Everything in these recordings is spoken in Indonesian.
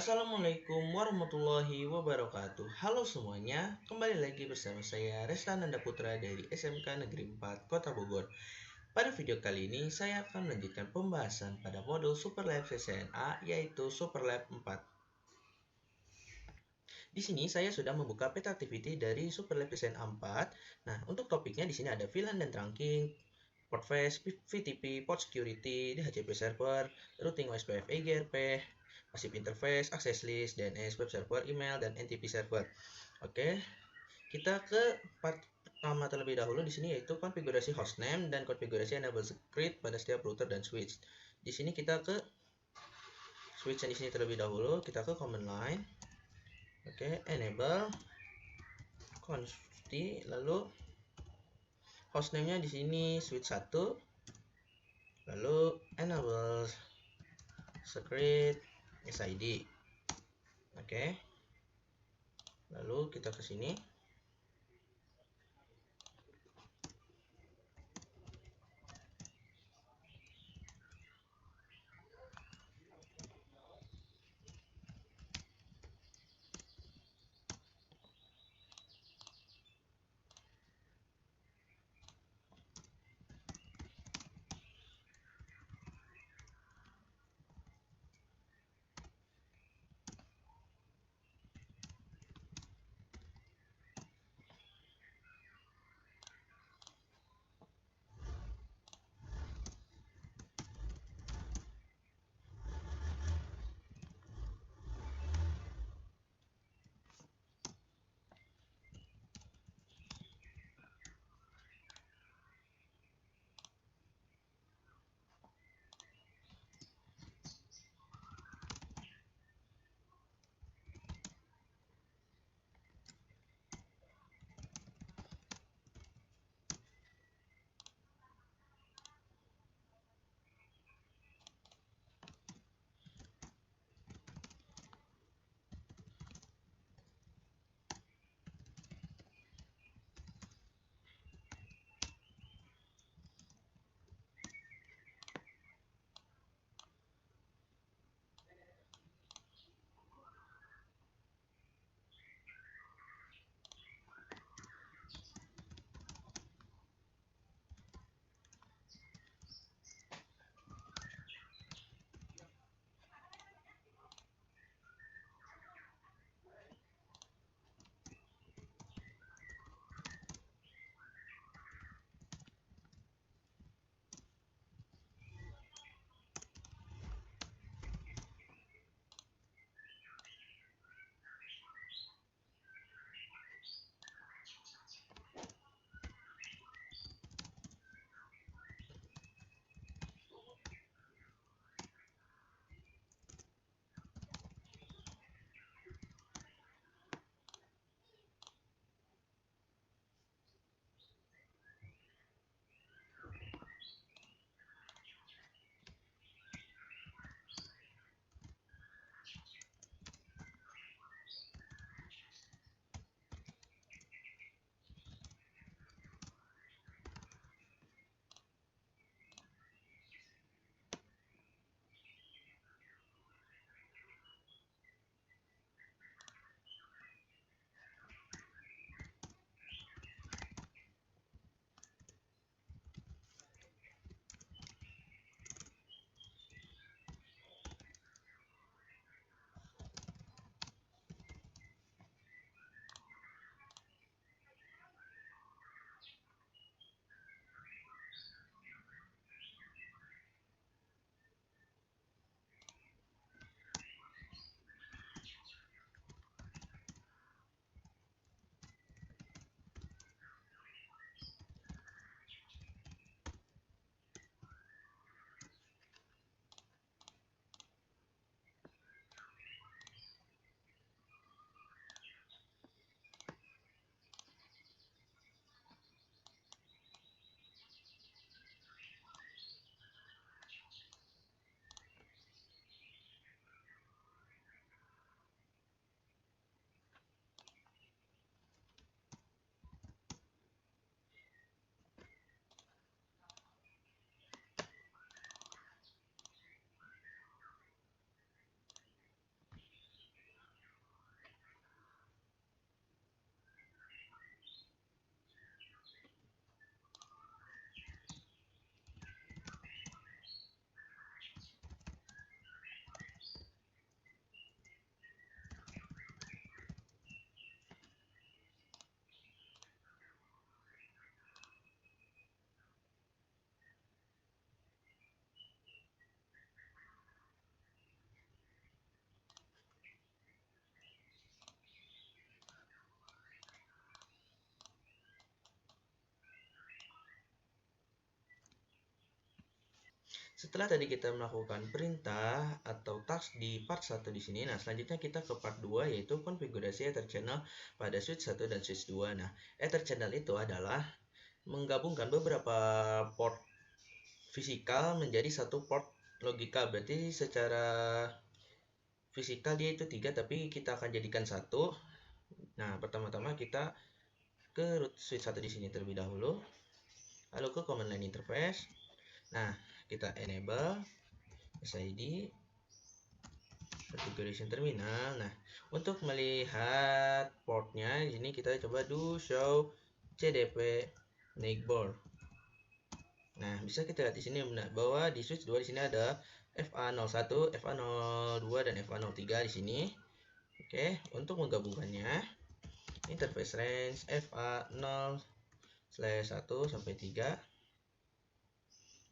Assalamualaikum warahmatullahi wabarakatuh. Halo semuanya, kembali lagi bersama saya Resta Nanda Putra dari SMK Negeri 4 Kota Bogor. Pada video kali ini saya akan melanjutkan pembahasan pada modul Superlab CCNA yaitu Superlab 4. Di sini saya sudah membuka peta activity dari Superlab CCNA 4. Nah, untuk topiknya di sini ada VLAN dan trunking, port fetch, VTP, port security, DHCP server, routing OSPF EGRP, passive interface, access list, DNS, web server, email, dan NTP server. Oke, kita ke part pertama terlebih dahulu di sini yaitu konfigurasi hostname dan konfigurasi enable script pada setiap router dan switch. Di sini kita ke switch di sini terlebih dahulu, kita ke command line. Oke, enable const lalu hostname-nya di sini switch 1, lalu enable script SID. Oke. Lalu kita ke sini. Setelah tadi kita melakukan perintah atau task di part 1 di sini, nah selanjutnya kita ke part 2 yaitu konfigurasi Ether channel pada switch 1 dan switch 2. Nah, Ether channel itu adalah menggabungkan beberapa port fisikal menjadi satu port logikal. Berarti secara fisikal dia itu 3 tapi kita akan jadikan satu. Nah, pertama-tama kita ke root switch 1 di sini terlebih dahulu. Lalu ke command line interface. Nah, kita enable SID configuration terminal. Nah, untuk melihat portnya di sini kita coba do show CDP neighbor. Nah, bisa kita lihat di sini bahwa di switch 2 di sini ada FA01, FA02 dan FA03 di sini. Oke, untuk menggabungkannya interface range FA0/1 sampai 3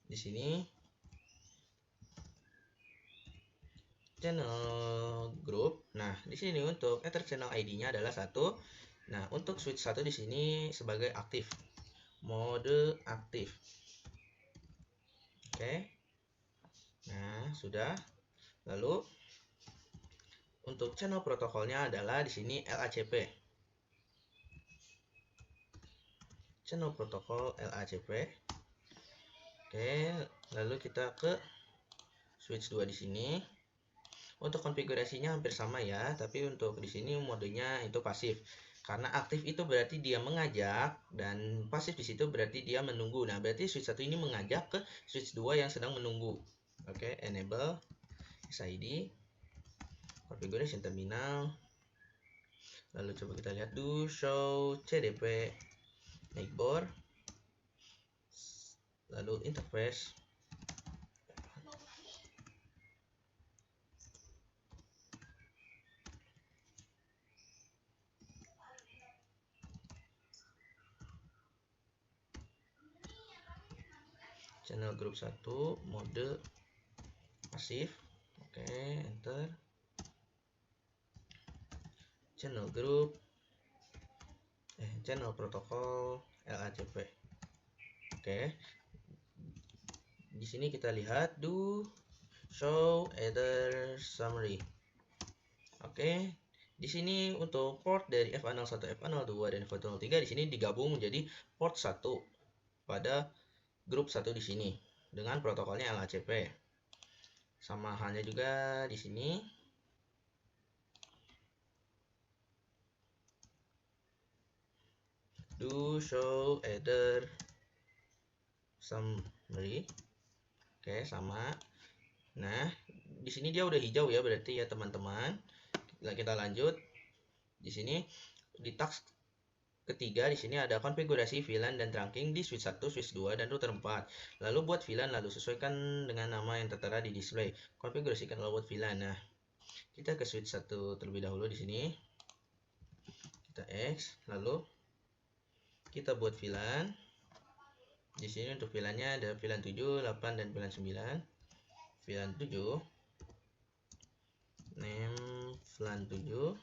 di sini. Channel group. Nah, di sini untuk Ether channel ID-nya adalah 1. Nah, untuk switch 1 di sini sebagai aktif. Mode aktif. Oke. Nah, sudah. Lalu untuk channel protokolnya adalah di sini LACP. Channel protokol LACP. Oke, lalu kita ke switch 2 di sini. Untuk konfigurasinya hampir sama ya, tapi untuk di sini modenya itu pasif. Karena aktif itu berarti dia mengajak dan pasif di situ berarti dia menunggu. Nah, berarti switch 1 ini mengajak ke switch 2 yang sedang menunggu. Oke, enable SID configuration terminal. Lalu coba kita lihat do show CDP neighbor. Lalu interface. Channel group 1 mode pasif. Oke, enter. Channel group channel protokol LACP. Oke. Di sini kita lihat do show Ether summary. Oke. Di sini untuk port dari FA01, FA02 dan FA03 di sini digabung menjadi port 1 pada grup 1 di sini dengan protokolnya LACP. Sama halnya juga di sini. Do show Ether summary. Oke, sama. Nah, di sini dia udah hijau ya berarti ya teman-teman. Kita lanjut. Di sini di task ketiga di sini ada konfigurasi VLAN dan trunking di switch 1, switch 2 dan router 4. Lalu buat VLAN lalu sesuaikan dengan nama yang tertera di display. Konfigurasikan lalu buat VLAN. Nah, kita ke switch 1 terlebih dahulu di sini. Kita X, lalu kita buat VLAN. Di sini untuk VLAN-nya ada VLAN 7, 8 dan VLAN 9. VLAN 7 name VLAN 7.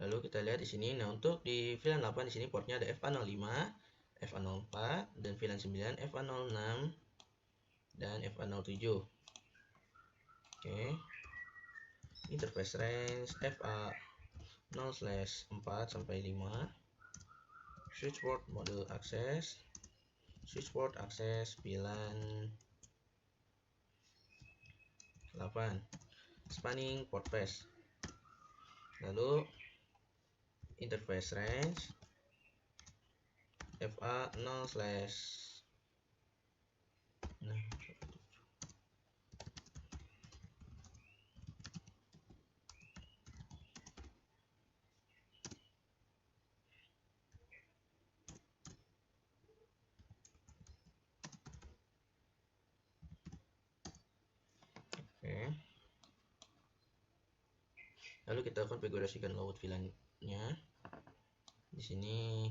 Lalu kita lihat di sini. Nah, untuk di VLAN 8 di sini portnya ada FA05, FA04 dan VLAN 9 FA06 dan FA07. Oke. Interface range FA0/4 sampai 5. Switchboard mode akses. Switchboard akses VLAN 8. Spanning port face. Lalu interface range FA0/ nah, oke. Lalu kita konfigurasikan load VLAN-nya. Di sini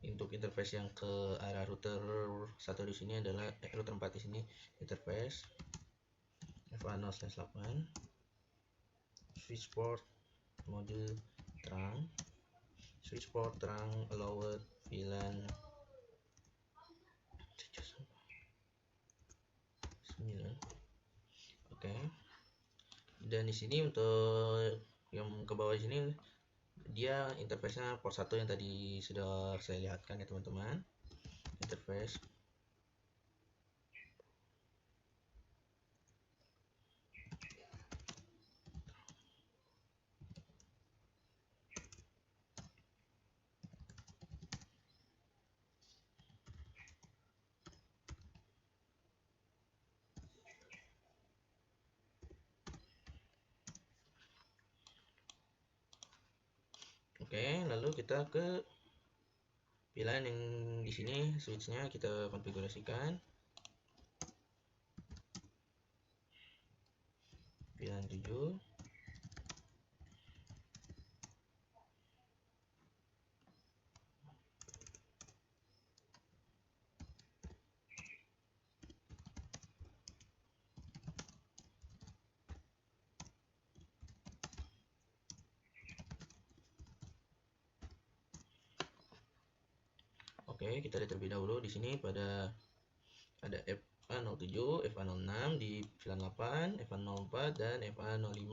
Untuk interface yang ke arah router satu di sini adalah router 4 di sini interface FA0/8 switch port mode terang, switch port terang allowed VLAN 9. Oke. Dan di sini untuk yang ke bawah di sini dia interface-nya port 1 yang tadi sudah saya lihatkan ya teman-teman. Interface. Oke, lalu kita ke pilihan yang di sini switch-nya kita konfigurasikan. Pilihan 7. Oke, kita lihat terlebih dahulu di sini pada ada FA07, FA06 di VLAN 8, FA04 dan FA05.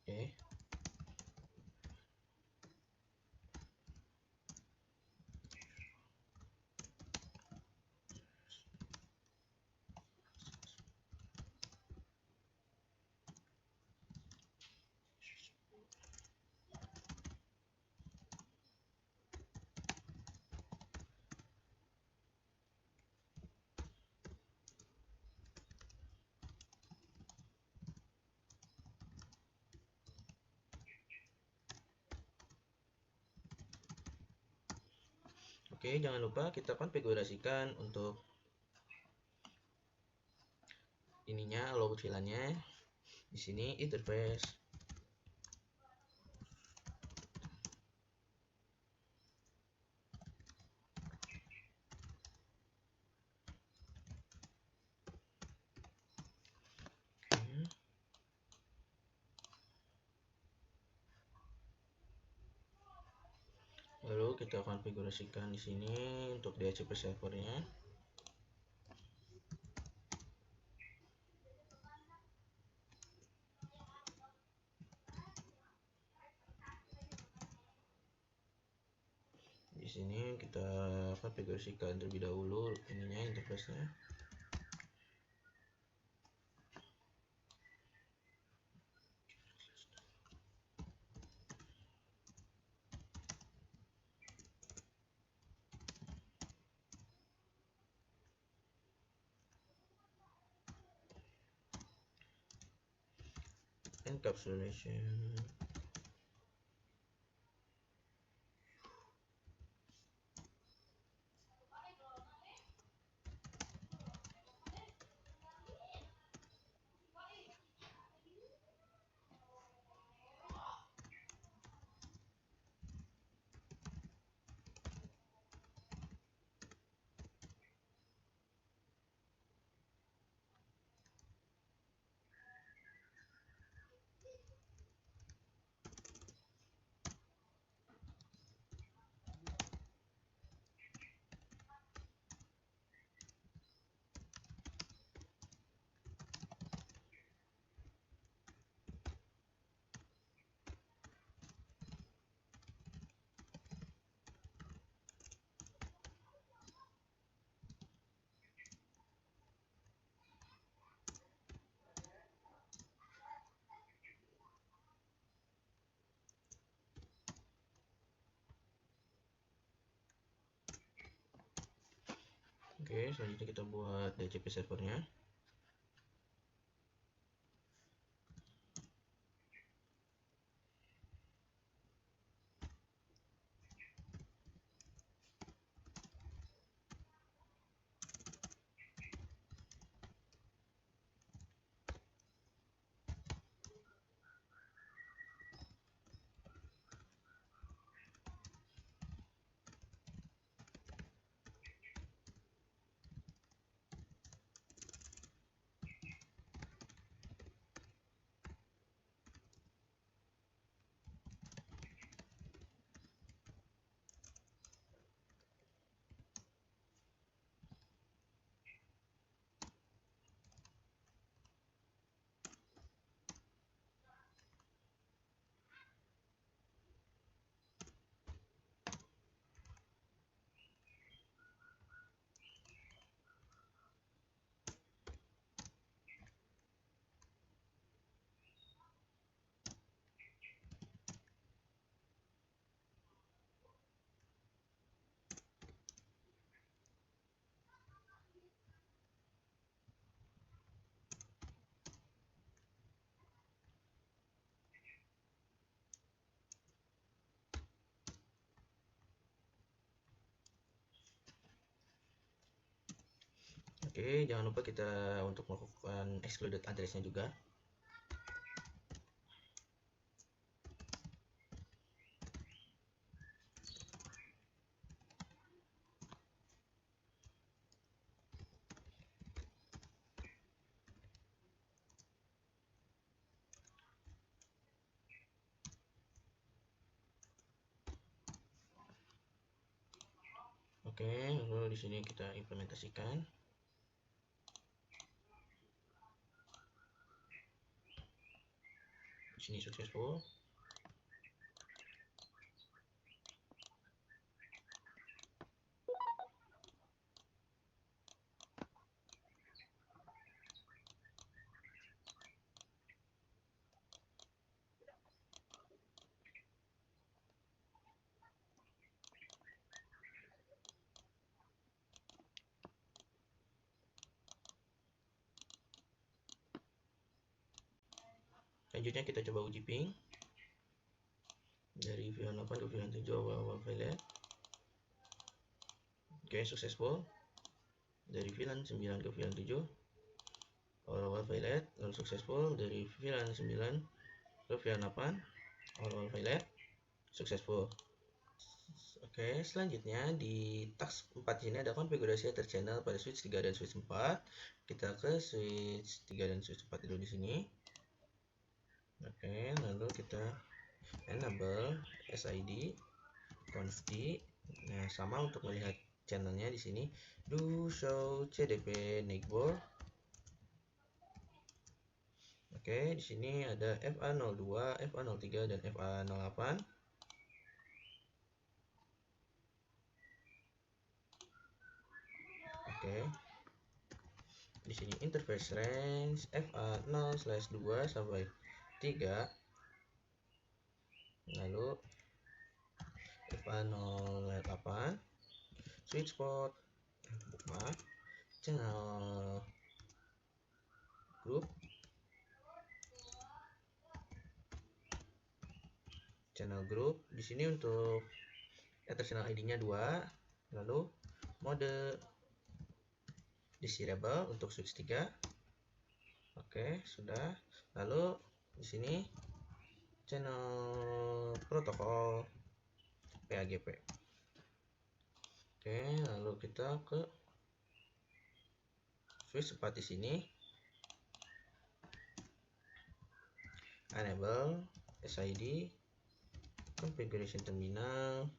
Oke. Oke, jangan lupa kita konfigurasikan untuk ininya logo VLAN-nya. Di sini interface. Lalu kita konfigurasikan di sini untuk DHCP servernya. Di sini kita konfigurasikan terlebih dahulu ininya interface-nya. Encapsulation. Oke, selanjutnya kita buat DHCP servernya. Oke, jangan lupa kita untuk melakukan excluded address-nya juga. Oke, lalu di sini kita implementasikan. Di sini successful. Selanjutnya kita coba uji ping dari VLAN 8 ke VLAN 7 awal VLAN. Oke, successful. Dari VLAN 9 ke VLAN 7 awal VLAN, lalu successful. Dari VLAN 9 ke VLAN 8 awal VLAN, successful. Oke, selanjutnya di task 4 ini ada konfigurasi Ether channel pada switch 3 dan switch 4. Kita ke switch 3 dan switch 4 dulu di sini. Oke, lalu kita enable SID conf d. Nah, sama untuk melihat channelnya di sini do show CDP neighbor. Oke, di sini ada FA02, FA03 dan FA08. Oke. Di sini interface range FA0/2 sampai 3. Lalu FA08 switch port bookmark channel group di sini untuk Ether channel ID-nya 2. Lalu mode desirable untuk switch 3. Oke, sudah. Lalu di sini channel protokol PAGP. Oke, lalu kita ke switch 4 di sini. Enable SID configuration terminal.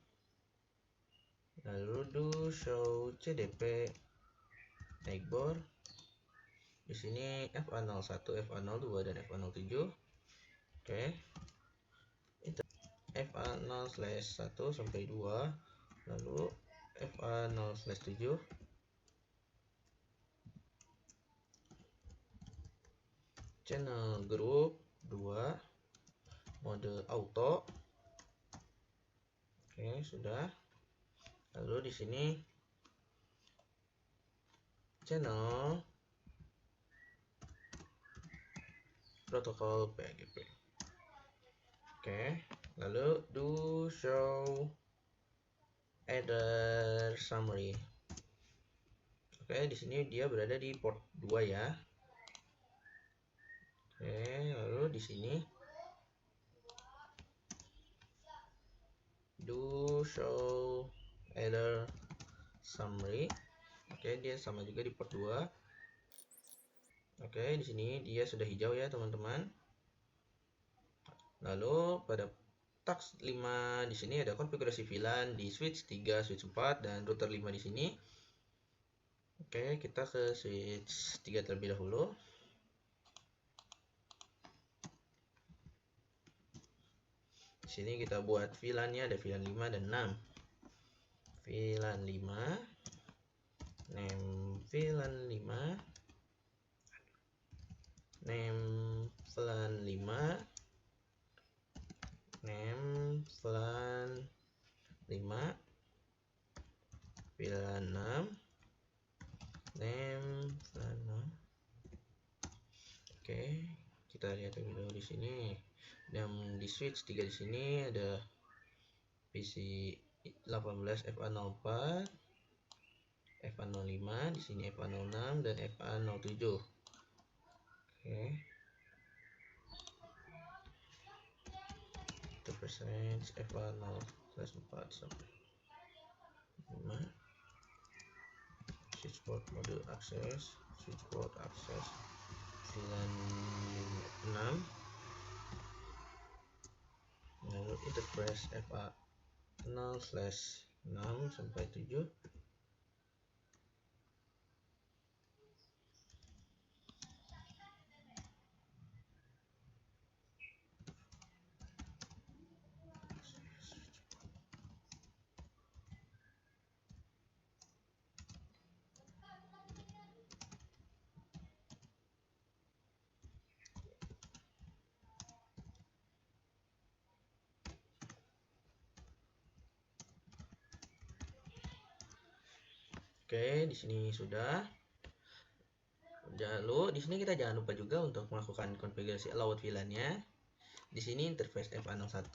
Lalu do show CDP neighbor. Di sini FA01, FA02 dan FA07. Oke. FA0/1 sampai 2. Lalu FA0/7. Channel group 2. Mode auto. Oke, sudah. Lalu di sini channel protokol PAGP. Oke, lalu do show Ether summary. Oke, di sini dia berada di port 2 ya. Oke, lalu di sini do show Ether summary. Oke, dia sama juga di port 2. Oke, di sini dia sudah hijau ya, teman-teman. Lalu pada task 5 di sini ada konfigurasi VLAN di switch 3, switch 4 dan router 5 di sini. Oke, kita ke switch 3 terlebih dahulu. Di sini kita buat VLAN-nya, ada VLAN 5 dan 6. VLAN 5, name VLAN 5, name VLAN 5, name VLAN 5, VLAN 6, name VLAN 6. Oke, kita lihat dulu di sini. Dan di switch 3 di sini ada PC 18 FA04, FA05, di sini FA06 dan FA07. Oke. Interface range FA0/4 sampai 5. Switchboard mode akses, switchboard akses VLAN 6. Lalu interface FA0/6 sampai 7. Oke, di sini sudah. Lalu di sini kita jangan lupa juga untuk melakukan konfigurasi allowed VLAN-nya. Di sini interface FA01,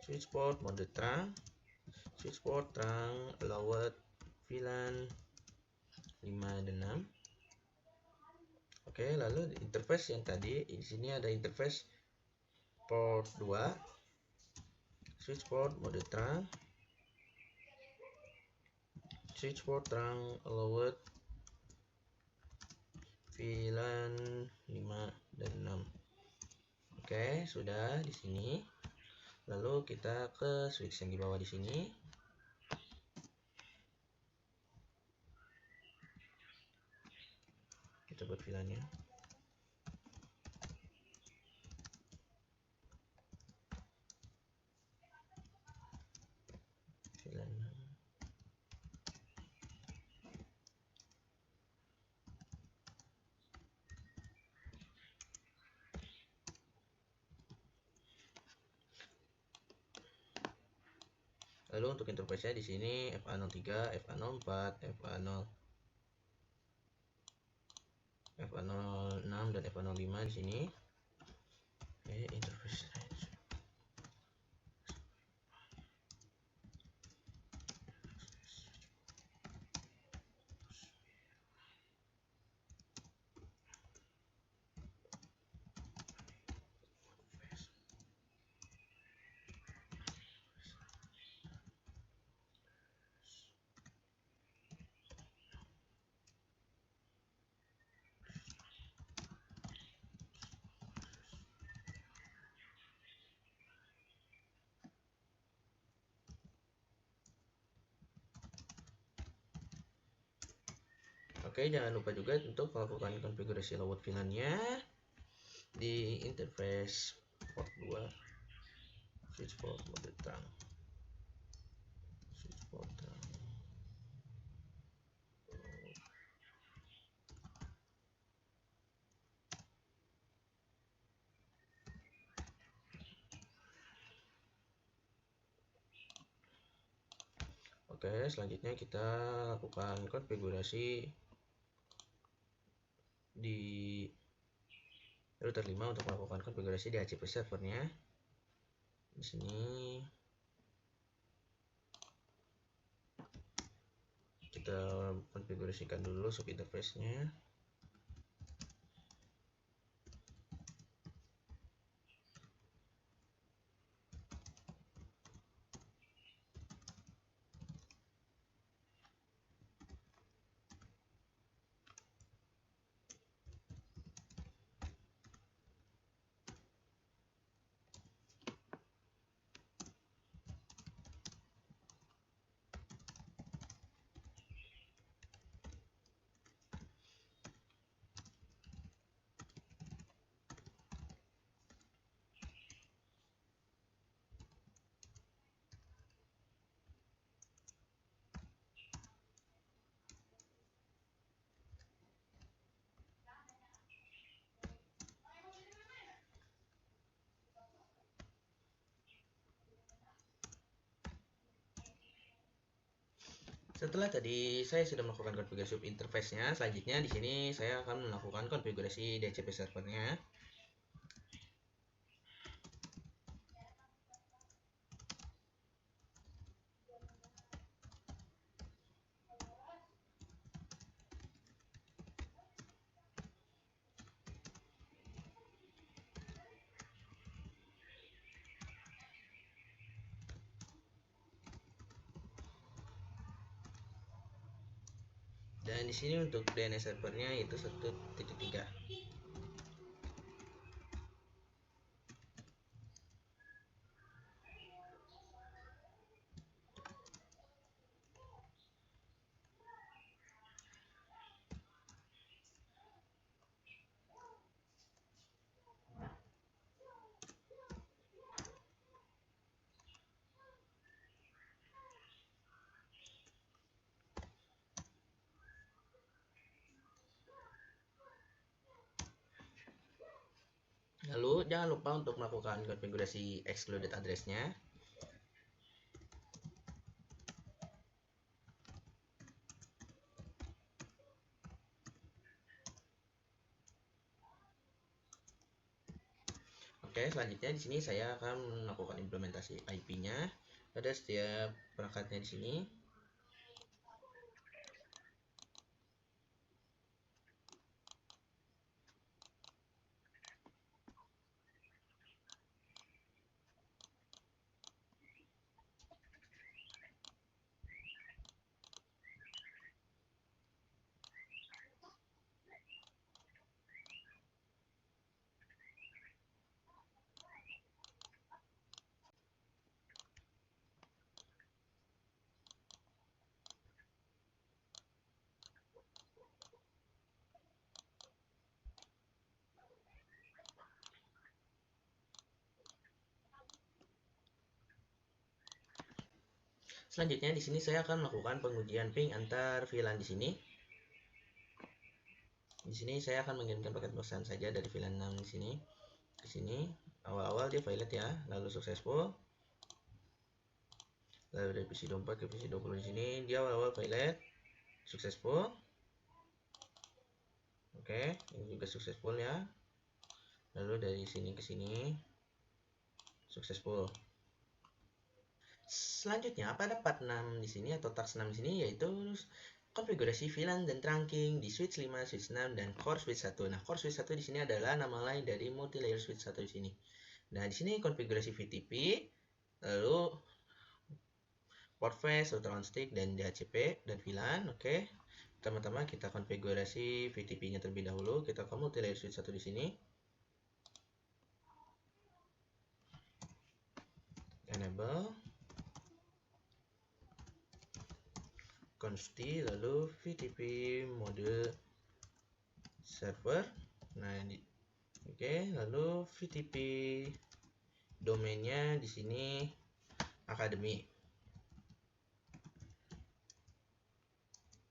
switchboard mode terang, switchboard terang allowed VLAN 5 dan 6. Oke, lalu di interface yang tadi di sini ada interface port 2, switchboard mode terang, switchboard terang allowed VLAN 5 dan 6. Oke, sudah di sini. Lalu kita ke switch yang di bawah di sini. Kita buat VLAN-nya. VLAN. Lalu untuk interface-nya di sini FA03, FA04, FA06 dan FA05 di sini. Oke, interface range. Oke, jangan lupa juga untuk melakukan konfigurasi allowed VLAN-nya di interface port 2, switchboard mode terang, switchboard terang. Oke, selanjutnya kita lakukan konfigurasi di router 5 untuk melakukan konfigurasi di HCP servernya. Di sini kita konfigurasikan dulu sub interface-nya. Setelah tadi saya sudah melakukan konfigurasi interface-nya, selanjutnya di sini saya akan melakukan konfigurasi DHCP servernya. Dan di sini untuk DNS servernya itu 1.3. Lalu jangan lupa untuk melakukan konfigurasi excluded address-nya. Oke, selanjutnya di sini saya akan melakukan implementasi IP-nya pada setiap perangkatnya di sini. Selanjutnya di sini saya akan melakukan pengujian ping antar VLAN di sini. Di sini saya akan mengirimkan paket pesan saja dari VLAN 6 di sini ke sini. Awal-awal dia violet ya, lalu successful. Lalu dari PC 24 ke PC 20 di sini dia awal-awal violet, successful. Oke, ini juga successful ya. Lalu dari sini ke sini successful. Selanjutnya pada part 6 di sini atau task 6 di sini yaitu konfigurasi VLAN dan trunking di switch 5, switch 6 dan core switch 1. Nah, core switch 1 di sini adalah nama lain dari multi layer switch 1 di sini. Nah, di sini konfigurasi VTP, lalu port face, router on stick dan DHCP dan VLAN. Oke. Pertama-tama kita konfigurasi VTP-nya terlebih dahulu. Kita ke multi layer switch 1 di sini. Enable const lalu VTP mode server. Nah, ini oke, lalu VTP domainnya di sini academy.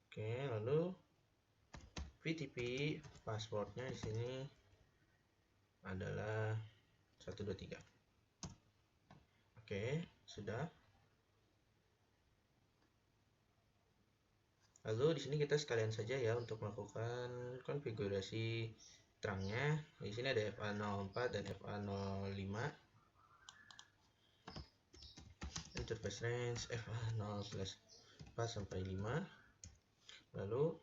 Oke, lalu VTP passwordnya di sini adalah 123. Oke, sudah. Lalu di sini kita sekalian saja ya untuk melakukan konfigurasi terangnya. Di sini ada FA04 dan FA05. Interface range FA0/4 sampai 5. Lalu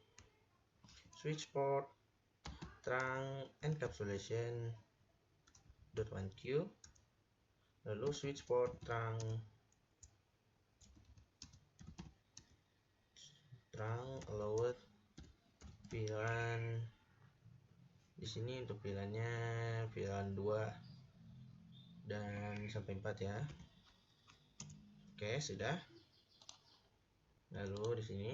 switch port trunk encapsulation .1q. Lalu switch port trunk allowed VLAN. Di sini untuk VLAN-nya VLAN 2 dan sampai 4 ya. Oke, sudah. Lalu di sini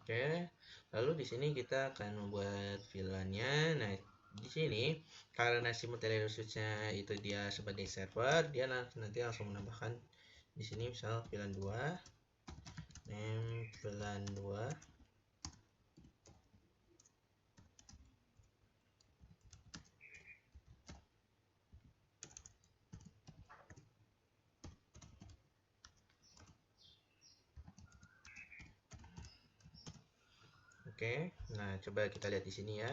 Oke, lalu di sini kita akan membuat VLAN-nya. Nah, di sini karena simultaneous switch-nya itu dia sebagai server, dia nanti langsung menambahkan di sini misal VLAN 2, name VLAN 2. Oke, nah coba kita lihat di sini ya.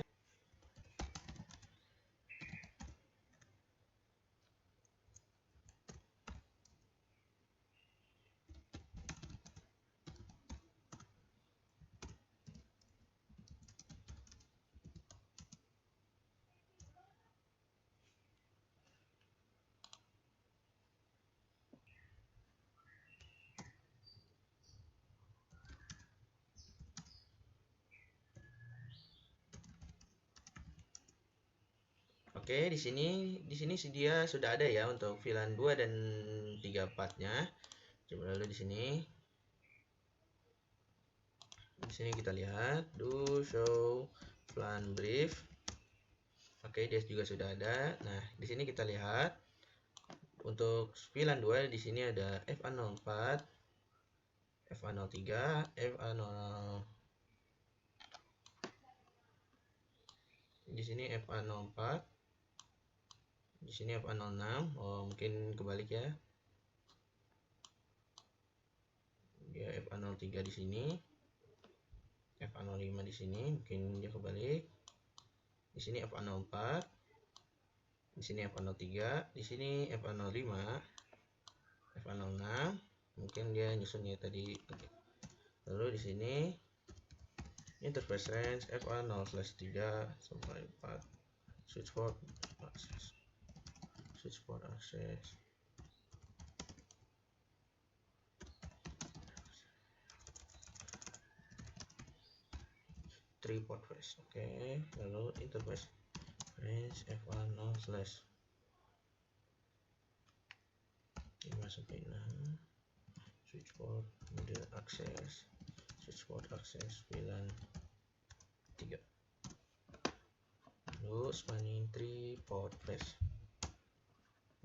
Oke, di sini dia sudah ada ya untuk VLAN 2 dan 3 partnya. Coba lalu di sini. Di sini kita lihat do show VLAN brief. Oke, dia juga sudah ada. Nah, di sini kita lihat untuk VLAN 2 di sini ada FA04, FA03, FA0. Di sini FA04. Di sini FA06. Oh, mungkin kebalik ya. Dia FA03 di sini. FA05 di sini, mungkin dia kebalik. Di sini FA04. Di sini FA03, di sini FA05, FA06. Mungkin dia nyusunnya tadi. Lalu di sini interface range FA0/3 sampai 4. Switchboard access. Three port face. Oke, lalu interface range FA0/5 sampai 6. Switchboard model access. Switchboard access VLAN 3. Lalu spanning 3 port face.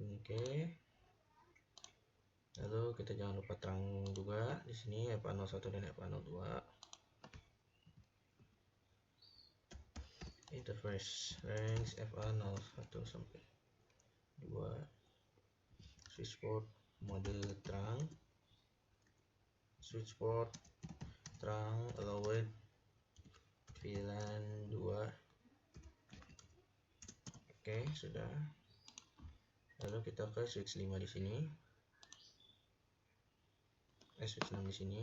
Oke. Lalu kita jangan lupa terang juga di sini FA01 dan FA02. Interface range FA01 sampai 2. Switchboard mode terang. Switchboard terang allowed VLAN 2. Oke, sudah. Lalu kita ke switch 5 di sini. Switch 6 di sini.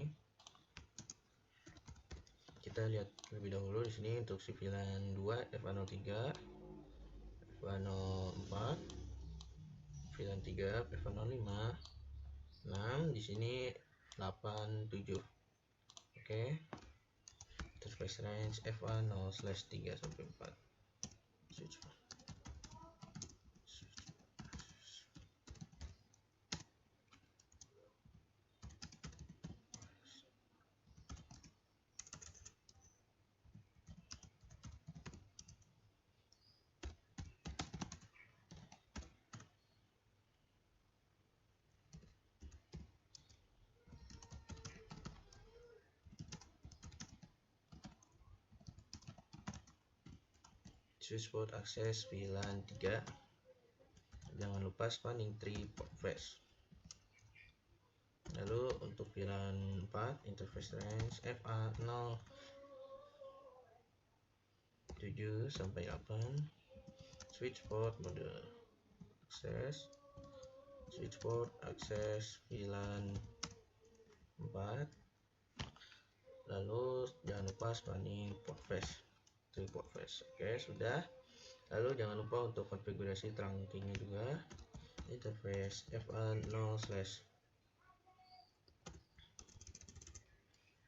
Kita lihat lebih dahulu di sini untuk si VLAN 2 FA03, FA04, VLAN 3 FA05, 6 di sini 8, 7. Oke. Interface range FA0/3 sampai 4. Switch. Switchboard access VLAN 3. Jangan lupa spanning 3 port face. Lalu untuk VLAN 4 interface range FA0 7 sampai 8. Switchboard mode access. Switchboard access VLAN 4. Lalu jangan lupa spanning port face. Port face. Oke, sudah. Lalu jangan lupa untuk konfigurasi trunking juga. Interface FA0/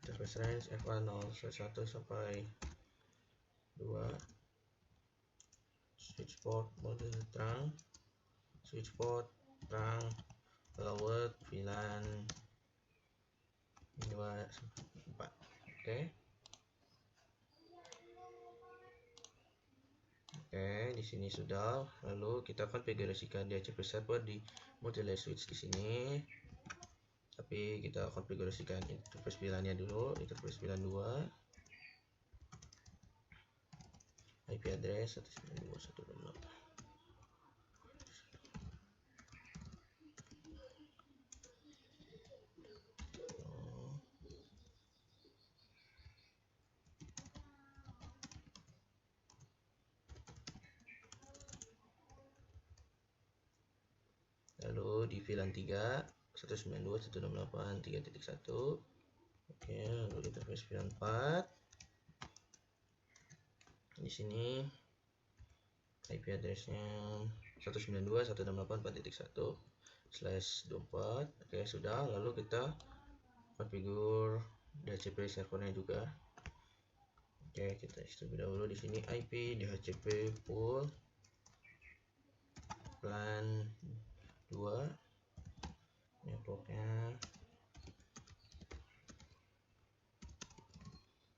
interface range FA0/1 sampai 2. Switchboard mode terang. Switchboard terang allowed VLAN 2 sampai 4. Oke. Oke, di sini sudah. Lalu kita konfigurasikan DHCP server di multi-layer switch di sini. Tapi kita konfigurasikan interface VLAN-nya dulu, interface VLAN 2. IP address 192.168. Lalu di VLAN 3 192.168.3.1. Oke, lalu interface VLAN 4. Di sini IP address-nya 192.168.4.1/24. Oke, sudah. Lalu kita konfigur DHCP servernya juga. Oke, kita isi terlebih dahulu di sini IP DHCP pool LAN 2, networknya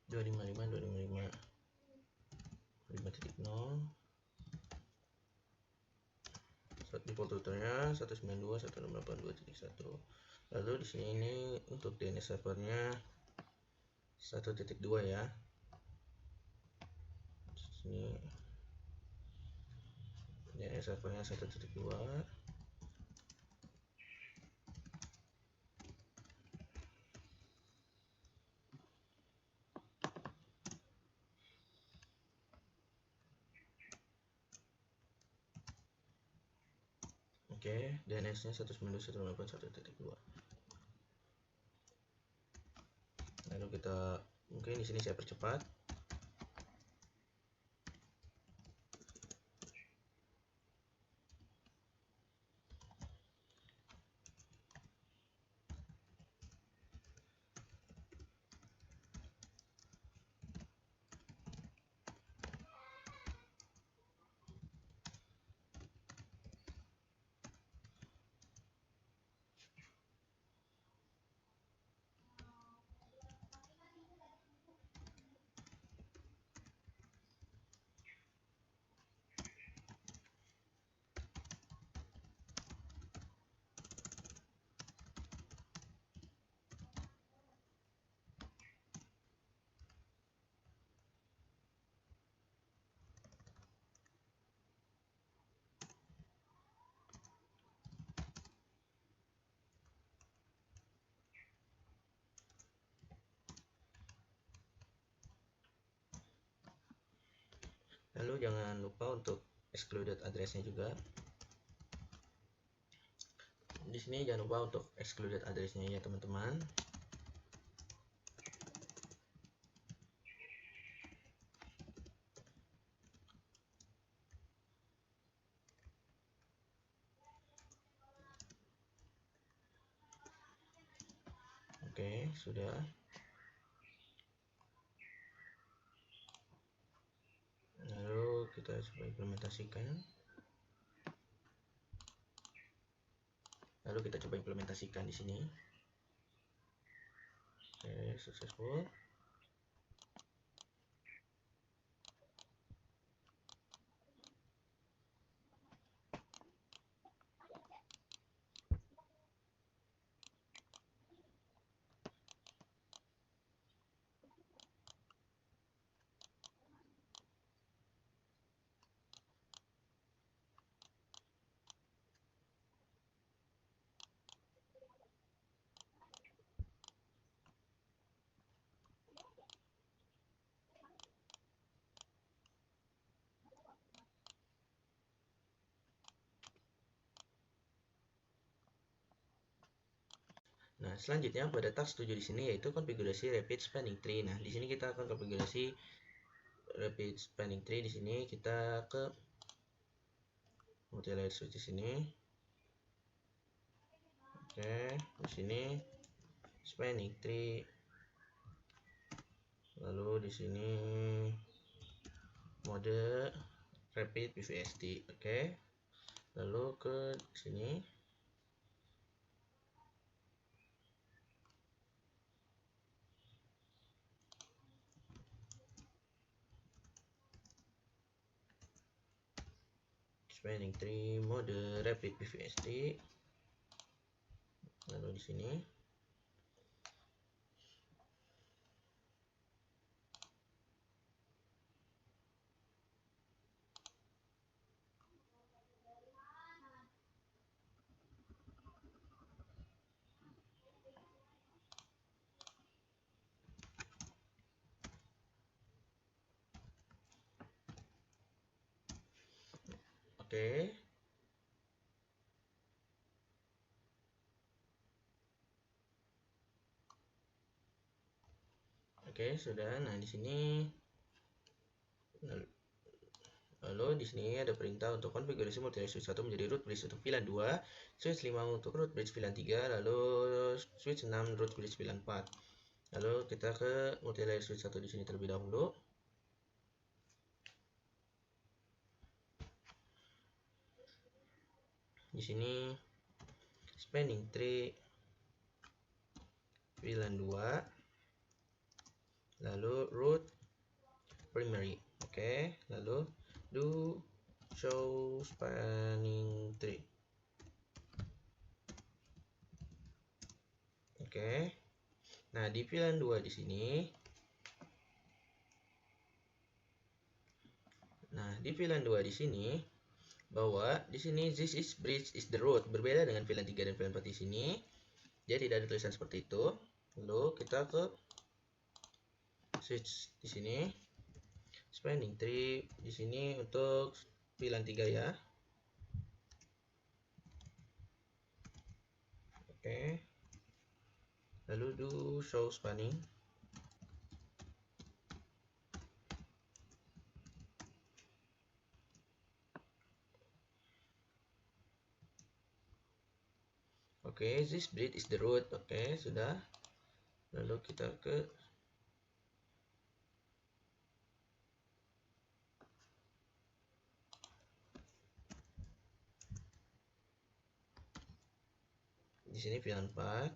255.255.5.0. Default routernya 192.168.2.1. Lalu di sini ini untuk DNS servernya 1.2 ya. Di sini DNS servernya 1.2. Oke, DNS-nya 192.168.1.2. Lalu kita mungkin di sini saya percepat. Lalu jangan lupa untuk excluded address-nya juga. Di sini jangan lupa untuk excluded address-nya ya teman-teman. Oke, sudah. Lalu kita coba implementasikan. Lalu kita coba implementasikan di sini. Oke, successful. Nah, selanjutnya pada task 7 di sini yaitu konfigurasi rapid spanning tree. Nah, di sini kita akan konfigurasi rapid spanning tree. Di sini kita ke multi-layer switch di sini. Oke, di sini spanning tree. Lalu di sini mode rapid PVST. Oke. Lalu ke sini spanning tree mode rapid PVSD. Lalu di sini oke. Oke, sudah. Nah, di sini lalu di sini ada perintah untuk konfigurasi multi switch 1 menjadi root bridge untuk VLAN 2, switch 5 untuk root bridge VLAN 3, lalu switch 6 root bridge VLAN 4. Lalu kita ke multi layer switch 1 di sini terlebih dahulu. Di sini spanning tree VLAN 2, lalu root primary. Oke, lalu do show spanning tree. Oke. Nah, di VLAN 2 di sini. Nah, di VLAN 2 di sini bahwa di sini this is bridge is the root, berbeda dengan VLAN 3 dan VLAN 4 di sini. Jadi tidak ada tulisan seperti itu. Lalu kita ke switch di sini. Spanning tree di sini untuk VLAN 3 ya. Oke. Lalu do show spanning. Oke, this bridge is the root. Oke, sudah. Lalu kita ke di sini VLAN 4.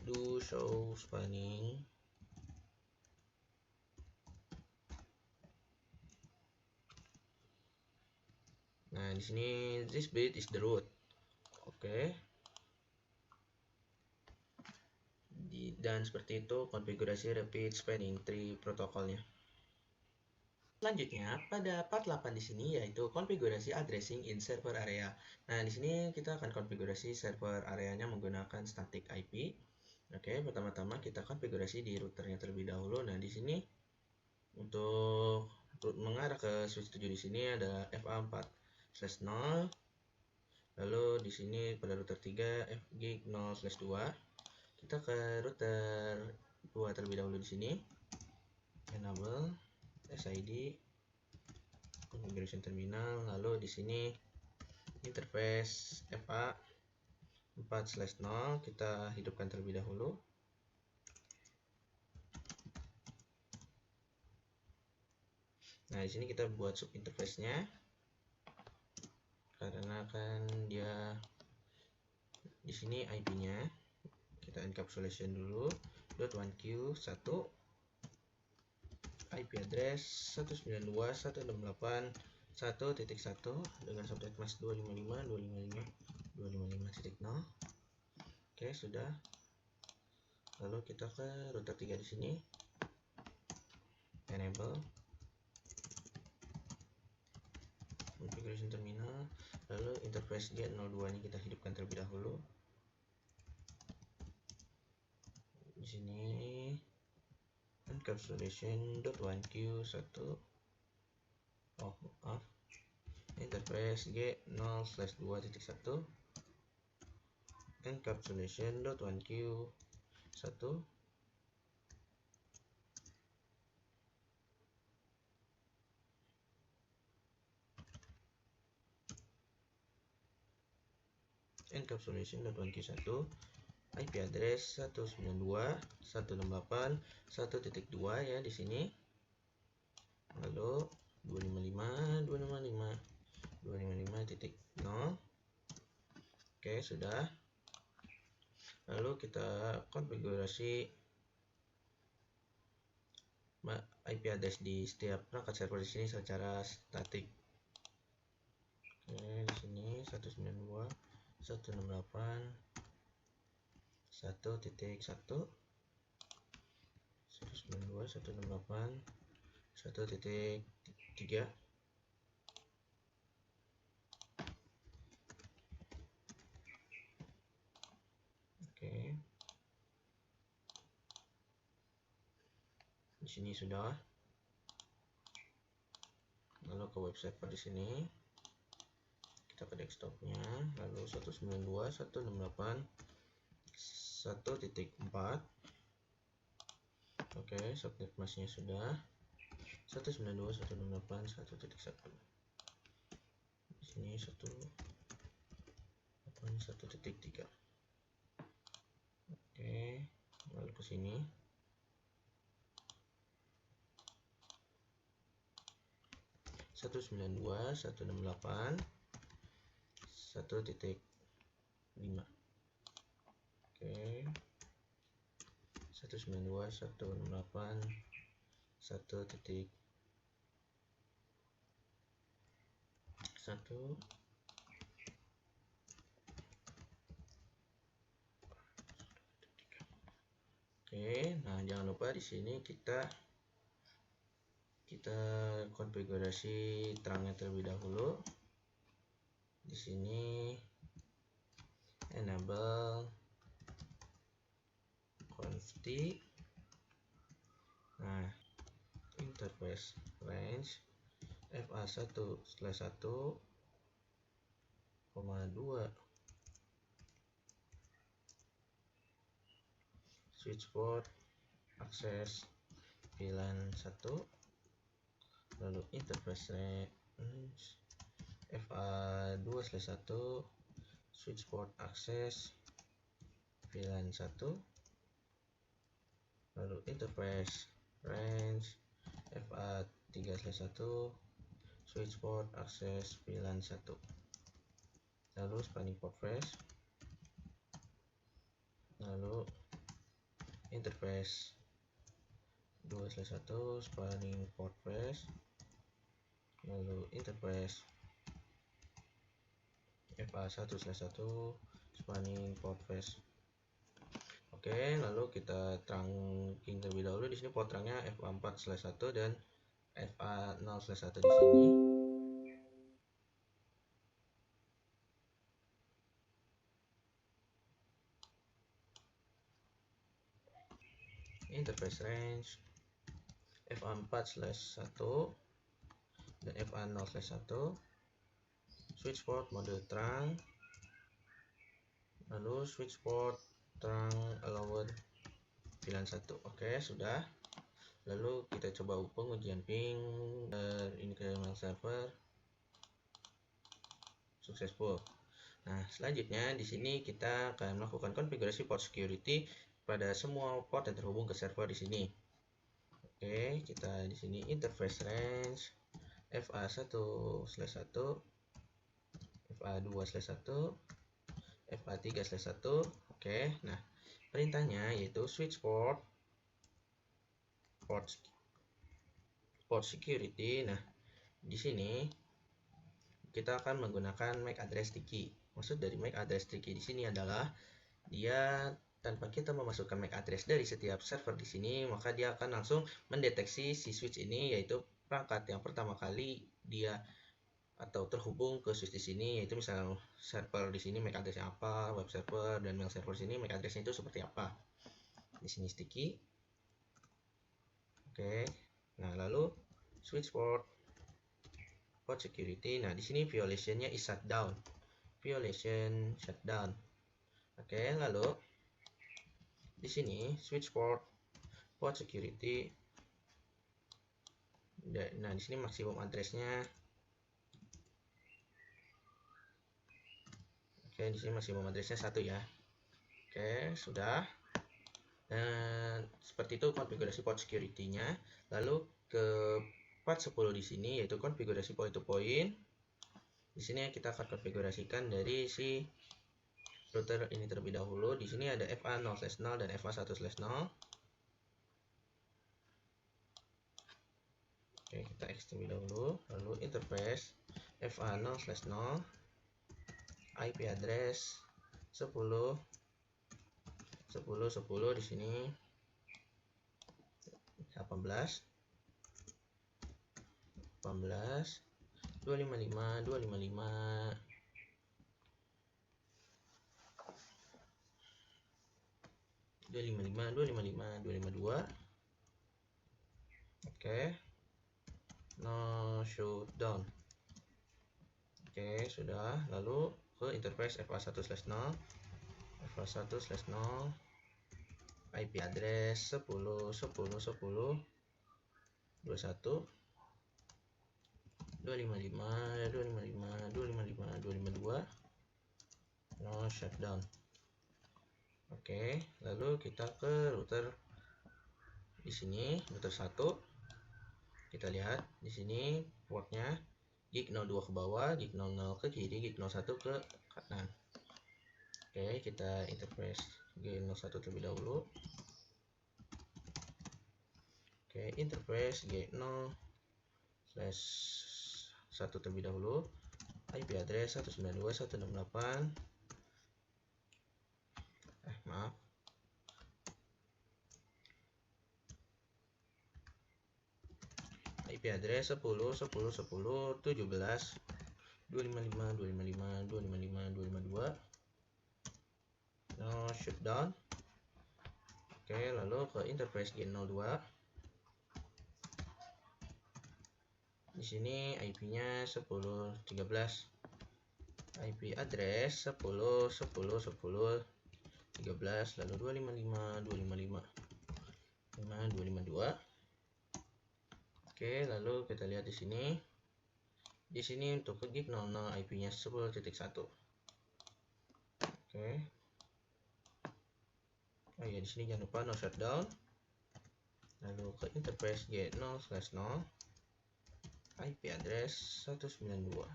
Do show spanning. Nah, di sini this bit is the root. Oke. Dan seperti itu konfigurasi rapid spanning tree protokolnya. Selanjutnya, pada part 8 di sini yaitu konfigurasi addressing in server area. Nah, di sini kita akan konfigurasi server areanya menggunakan static IP. Oke, pertama-tama kita konfigurasi di routernya terlebih dahulu. Nah, di sini untuk mengarah ke switch 7 di sini ada FA4/0. Lalu di sini pada router 3 FG0/2. Kita ke router 2 terlebih dahulu di sini. Enable SID configuration terminal, lalu di sini interface FA4/0 kita hidupkan terlebih dahulu. Nah, di sini kita buat sub interface-nya karena kan dia di sini IP-nya kita encapsulation dulu .1q 1 IP address 192.168.1.1 dengan subnet mask 255.255.255.0. Oke, sudah. Lalu kita ke router 3 di sini. Enable configuration terminal, lalu interface G02 ini kita hidupkan terlebih dahulu. Di sini encapsulation .1q 1 interface G0/2.1 encapsulation .1q 1 encapsulation .1q 1 IP address 192.168.1.2 ya di sini. Lalu 255.255.255.0. Oke, sudah. Lalu kita konfigurasi IP address di setiap perangkat server di sini secara statik. Oke, di sini 192.168.1.1 192.168.1.3. Oke. Di sini sudah. Lalu ke web server di sini. Kita ke desktopnya, lalu 192.168.1.4. Oke, subnet masknya sudah 192.168.1.1. Di sini 1.1.3. Oke, lalu ke sini. Satu 192.168.1.5. Oke. 192.168.1.1. Oke, nah jangan lupa di sini kita konfigurasi terangnya terlebih dahulu. Di sini enable conft. Nah, interface range fa1/1,2 switch port akses VLAN 1, lalu interface range fa2/1 switch port akses VLAN 1, lalu interface range fa3/1 switch port akses VLAN 1, lalu spanning port phrase, lalu interface 2/1 spanning port phrase, lalu interface fa1/1 spanning port phrase. Oke, lalu kita trunking terlebih dahulu. Di sini port terangnya fa4/1 dan fa0/1 di sini. Interface range fa4/1 dan fa0/1 switch port mode terang, lalu switch port terang allowed VLAN 1. Oke, sudah. Lalu kita coba pengujian ping ini ke mail server, successful. Nah, selanjutnya di sini kita akan melakukan konfigurasi port security pada semua port yang terhubung ke server di sini. Oke, kita di sini interface range fa1/1, fa2/1, fa3/1. Oke, nah perintahnya yaitu switch port security. Nah, di sini kita akan menggunakan MAC address sticky. Maksud dari MAC address sticky di sini adalah dia tanpa kita memasukkan MAC address dari setiap server di sini, maka dia akan langsung mendeteksi si switch ini, yaitu perangkat yang pertama kali dia atau terhubung ke switch di sini, yaitu misalnya server di sini MAC addressnya apa, web server dan mail server sini MAC addressnya itu seperti apa. Di sini sticky. Oke. Nah, lalu switch port security. Nah, di sini violationnya is shutdown. Violation shutdown. Oke, lalu di sini switch port security. Nah, di sini maksimum addressnya. Oke, di sini maksimum addressnya 1 ya. Oke, sudah. Dan seperti itu konfigurasi port security-nya. Lalu ke part 10 di sini yaitu konfigurasi point to point. Di sini kita akan konfigurasikan dari si router ini terlebih dahulu. Di sini ada fa0/0 dan fa1/0. teks terlebih dahulu, lalu interface fa0/0 IP address 10 di sini 18 255 252. Oke, no shutdown. Oke, sudah. Lalu ke interface fa1/0 IP address 10 21 255 no shutdown. Oke, lalu kita ke router. Di sini router 1. Kita lihat di sini portnya gig 02 ke bawah, gig 00 ke kiri, gig 01 ke kanan. Oke, kita interface G01 terlebih dahulu. Oke, interface G0/1 terlebih dahulu. IP address 192.168. Maaf. IP address 10 17 255 no shutdown. Oke, lalu ke interface G02. Di sini IP-nya 10.13. IP address 10 lalu 255 Oke, lalu kita lihat di sini. Di sini untuk ke gig 00 IP-nya 10.1. Oke. Oh ya, di sini jangan lupa no shutdown. Lalu ke interface G0/0 IP address 192.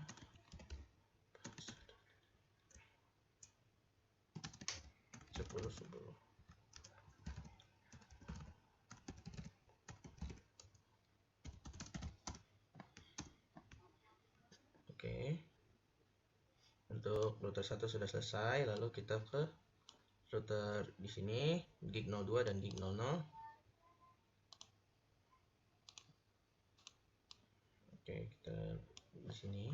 Oke. Untuk router 1 sudah selesai, lalu kita ke router di sini gig 02 dan gig 00. Oke, kita di sini.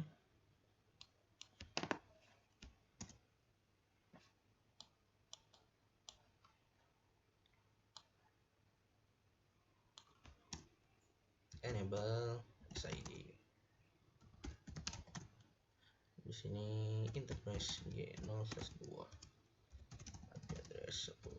Enable SID. Di sini interface G0/2. IP address 10.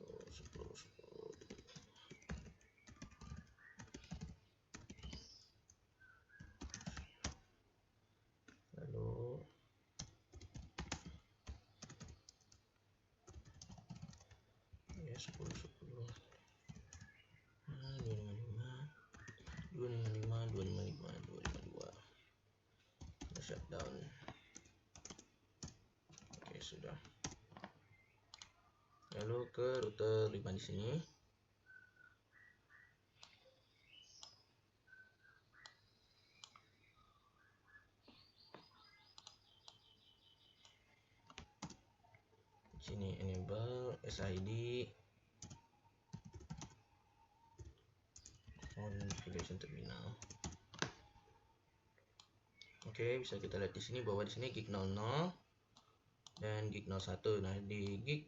Lalu ya 10 255 shutdown. Oke, sudah. Lalu ke router 5 di sini. Di sini enable SID configuration terminal. Oke, bisa kita lihat di sini bahwa di sini gig 00 dan gig 01. Nah, di gig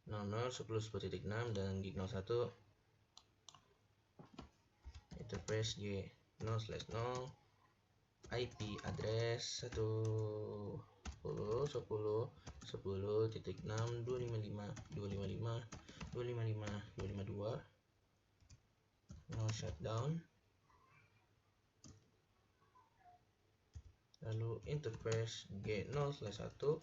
00 10.6 dan gig 01 interface G0/0 IP address 10.10.10.6.255 no shutdown. Lalu interface G0/1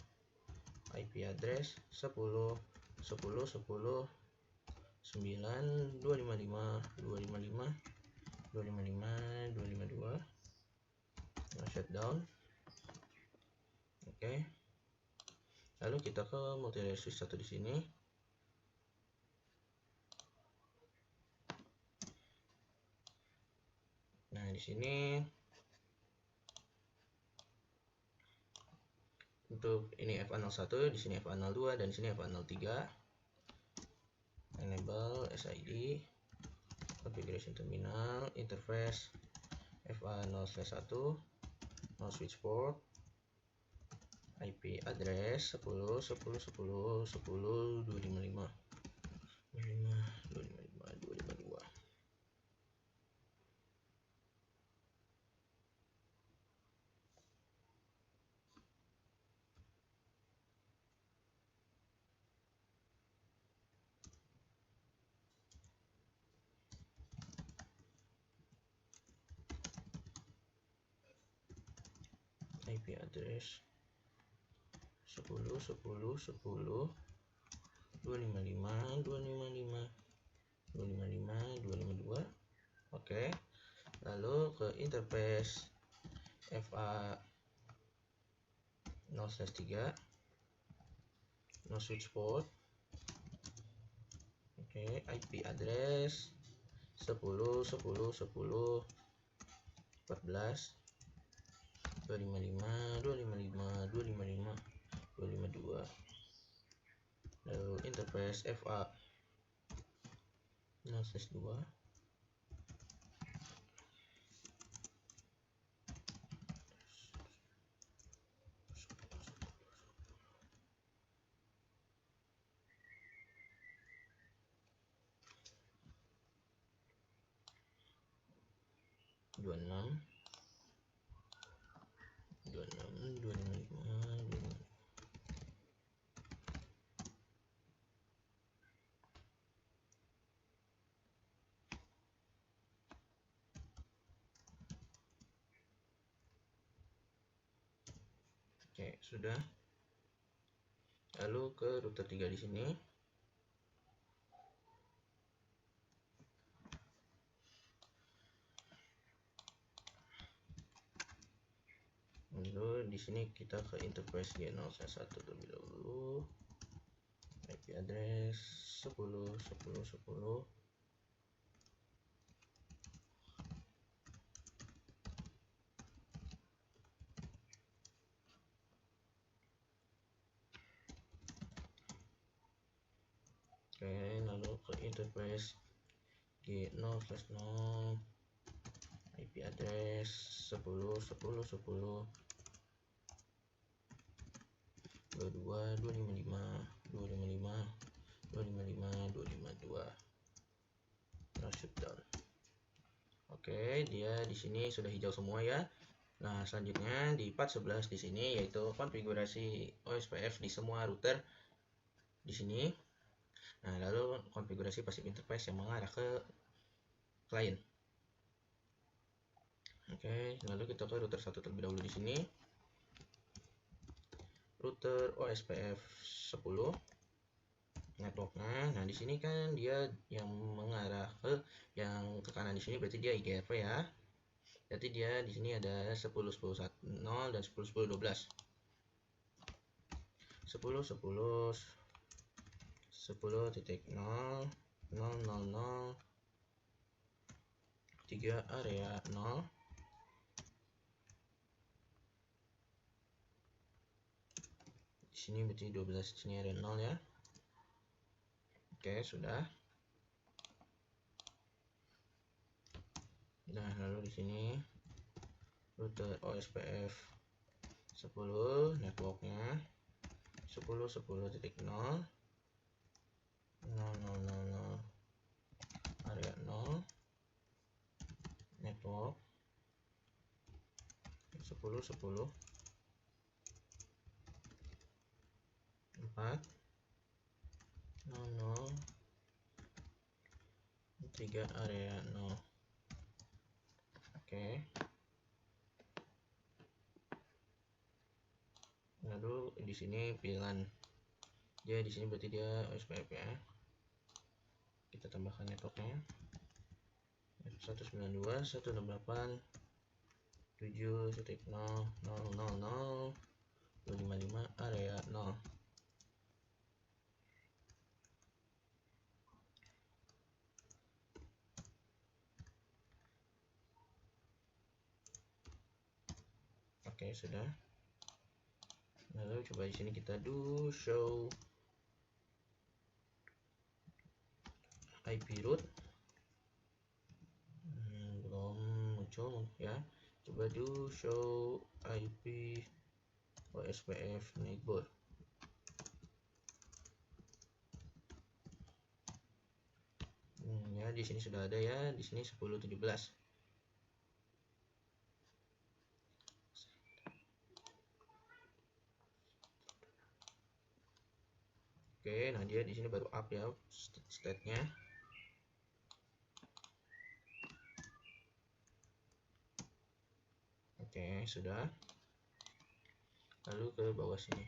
IP address 10.10.10.9.255 no shutdown. Oke. Lalu kita ke multi-layer switch 1 di sini. Nah, di sini untuk ini FA01, di sini FA02 dan di sini FA03. Enable SID, configuration terminal, interface FA0/1, no switch port, IP address 10 10 10 10 255 255 252. IP address 10 10 10 255 255 255 252. Oke. Lalu ke interface FA 0/3, no switch port. Oke, IP address 10 10 10 14 255 255 255 252. Lalu interface FA 0/2 26 26 255. Oke, sudah. Lalu ke router 3 di sini. Lalu di sini kita ke interface G0/1 terlebih dahulu. IP address 10 10 10 Oke, lalu ke interface G0/0, IP address 10 10 10 22 255 255 255 252. No shutdown. Oke, dia di sini sudah hijau semua ya. Nah, selanjutnya di part 11 di sini yaitu konfigurasi OSPF di semua router di sini. Nah, lalu konfigurasi passive interface yang mengarah ke klien. Oke, lalu kita ke router 1 terlebih dahulu di sini. Router OSPF 10 networknya. Nah, di sini kan dia yang mengarah ke kanan di sini berarti dia IGRV ya. Jadi dia di sini ada 10 10 10 dan 10 10 12. 10 10 10.0 000 3 area 0. Di sini berarti 12, di sini area 0 ya. Oke, sudah. Nah, lalu di sini router OSPF 10 networknya 10 10.0 0 area 0 network 10 10 4 0 3 area 0. Oke. Lalu di sini pilihan dia di sini berarti dia OSPF ya. Kita tambahkan networknya 192 168 7.0 000 255 area 0. Oke, sudah. Lalu coba di sini kita do show IP root. Belum muncul ya. Coba do show IP OSPF neighbor. Ya, di sini sudah ada ya, di sini 10.17. Oke, nah dia di sini baru up ya state-nya. Oke, sudah. Lalu ke bawah sini.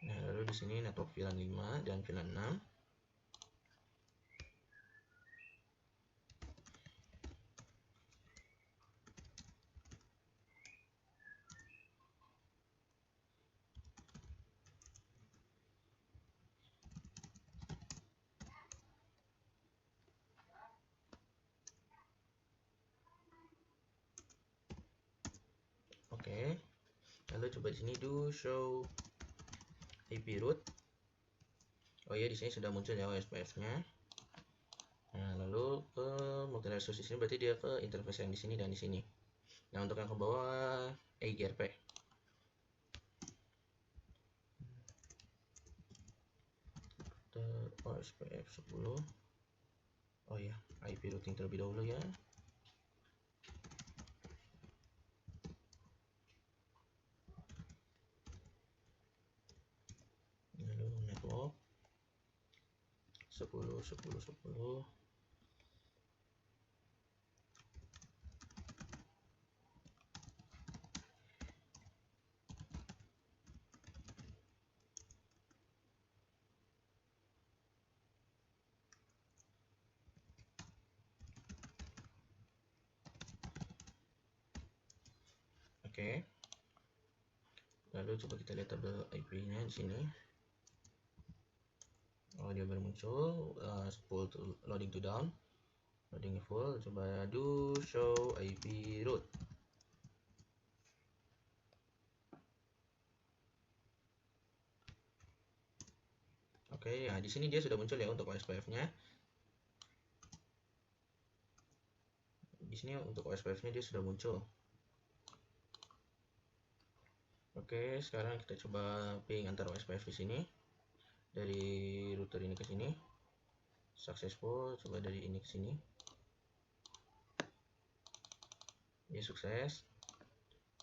Nah, lalu di sini network VLAN 5 dan VLAN 6. Oke. Lalu coba di sini do show IP root. Oh iya, di sini sudah muncul ya OSPF-nya. Nah, lalu ke multilayer source ini berarti dia ke interface yang di sini dan di sini. Nah, untuk yang ke bawah EIGRP. OSPF 10. Oh ya, IP routing terlebih dahulu ya. Lalu network 10 10 10. Oke. Lalu coba kita lihat tabel IP-nya di sini. Oh, dia baru muncul. Full to loading to down. Loading full. Coba do show IP root. Oke, ya di sini dia sudah muncul ya untuk OSPF-nya. Di sini untuk OSPF-nya dia sudah muncul. Oke, sekarang kita coba ping antar OSPF di sini. Dari router ini ke sini. Successful, coba dari ini ke sini. Dia sukses.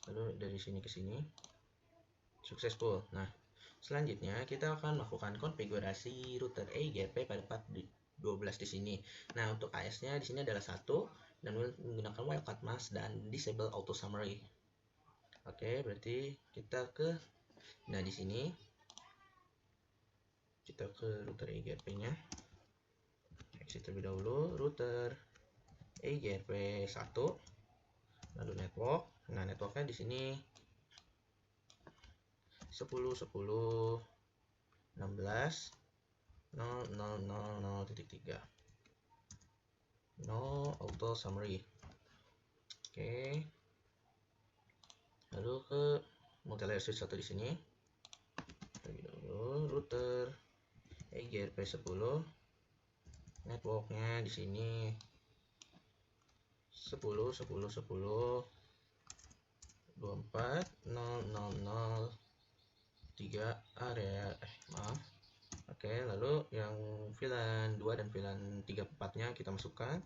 Lalu dari sini ke sini. Successful. Nah, selanjutnya kita akan melakukan konfigurasi router EIGRP pada port 12 di sini. Nah, untuk AS-nya di sini adalah 1 dan menggunakan wildcard mask dan disable auto summary. Oke, berarti kita ke di sini kita ke router EIGRP-nya. Exit terlebih dahulu, router EIGRP 1. Lalu network. Nah, networknya di sini 10 10 16 0.0.0.3. No auto summary. Oke. Lalu ke multilayer switch 1 di sini. Terlebih dahulu router EIGRP 10. Networknya di sini 10 10 10 24 0.0.0 3 area maaf. Oke, lalu yang VLAN 2 dan VLAN 3 4-nya kita masukkan.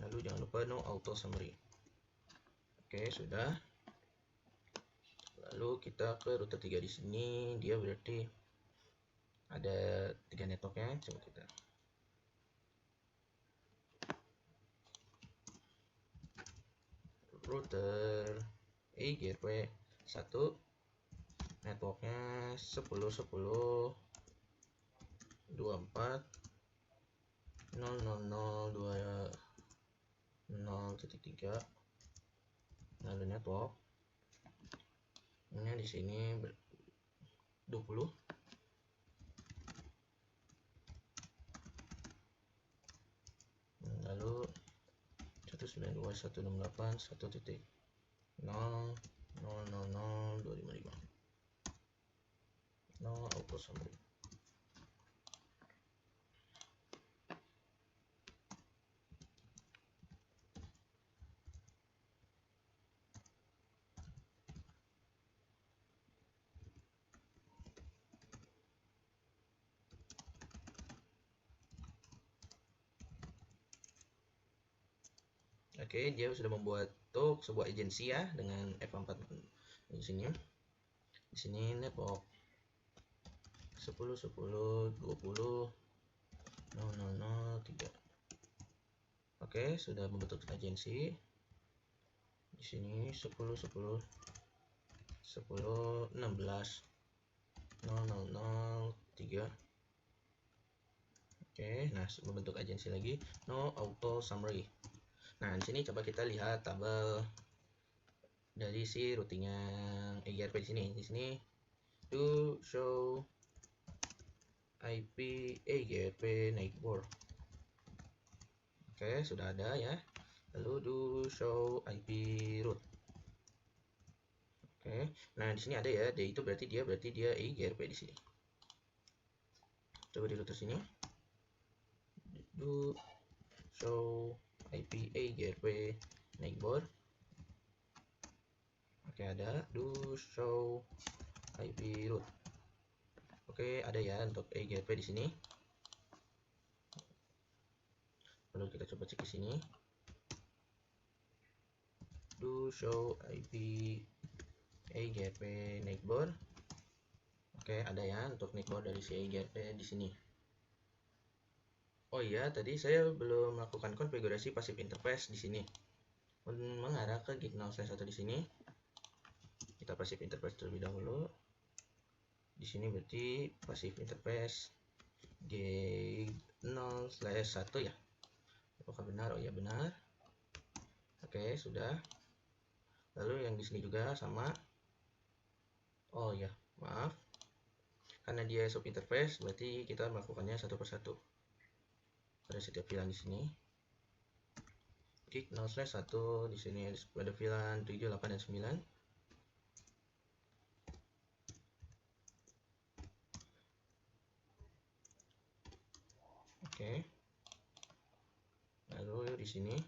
Lalu jangan lupa no auto summary. Oke, sudah. Lalu kita ke router 3 di sini, dia berarti ada 3 networknya. Coba kita router gateway 1, networknya 10.10 24 0.0.3. Lalu network di sini 20. Lalu 192.168.1.0.0.0.255 no auto summary. Oke, dia sudah membuat sebuah agensi ya dengan F4 di sini. Di sini network 10.10.20.0.0.3. Oke, sudah membentuk agensi. Di sini 10.10.10.16.0.0.3. Oke, nah membentuk agensi lagi, no auto summary. Nah, di sini coba kita lihat tabel dari si routingnya EGRP di sini. Di sini do show IP EGRP neighbor. Oke, sudah ada ya. Lalu do show IP root. Oke, nah di sini ada ya, D itu berarti dia EGRP di sini. Coba di router sini. Do show IP EGRP neighbor. Oke, ada do show IP root. Oke, ada ya untuk EGRP di sini. Lalu kita coba cek di sini. Do show IP EGRP neighbor. Oke, ada ya untuk neighbor dari si EGRP di sini. Oh iya, tadi saya belum melakukan konfigurasi passive interface di sini. Mengarah ke git 0/1 di sini. Kita passive interface terlebih dahulu. Di sini berarti passive interface git 0/1 ya. Apakah benar? Oh ya, benar. Oke, sudah. Lalu yang di sini juga sama. Oh ya, maaf. Karena dia sub interface, berarti kita melakukannya satu persatu. Pada setiap VLAN di sini. Git 0/1 di sini ada VLAN 7, 8 dan 9. Oke. Lalu di sini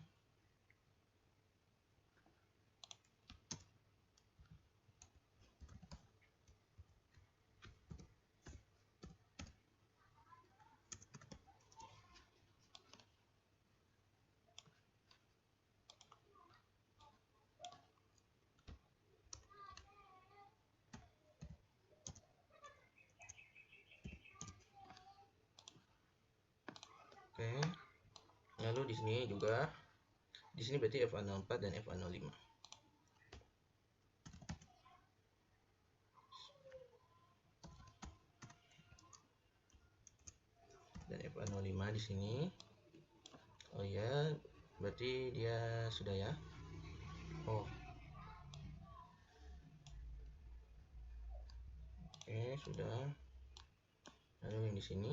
oke. Lalu di sini juga berarti FA04 dan FA05. Dan FA05 di sini. Oh ya, berarti dia sudah ya. Oh. Oke, sudah. Lalu yang di sini.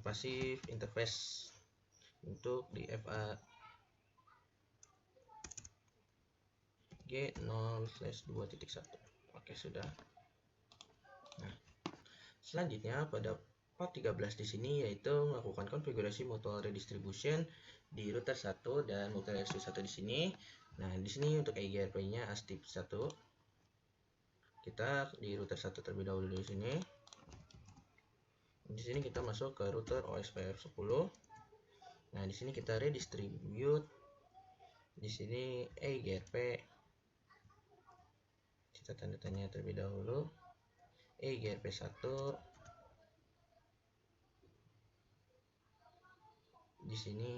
Passive interface untuk di FA G0/2.1. Oke, sudah. Nah, selanjutnya pada part 13 di sini yaitu melakukan konfigurasi mutual redistribution di router 1 dan multilayer switch 1 di sini. Nah, di sini untuk EIGRP-nya ASTIP 1. Kita di router 1 terlebih dahulu di sini. Di sini kita masuk ke router OSPF 10. Nah, di sini kita redistribute. Di sini EIGRP. Kita tanda tanya terlebih dahulu. EIGRP 1. Di sini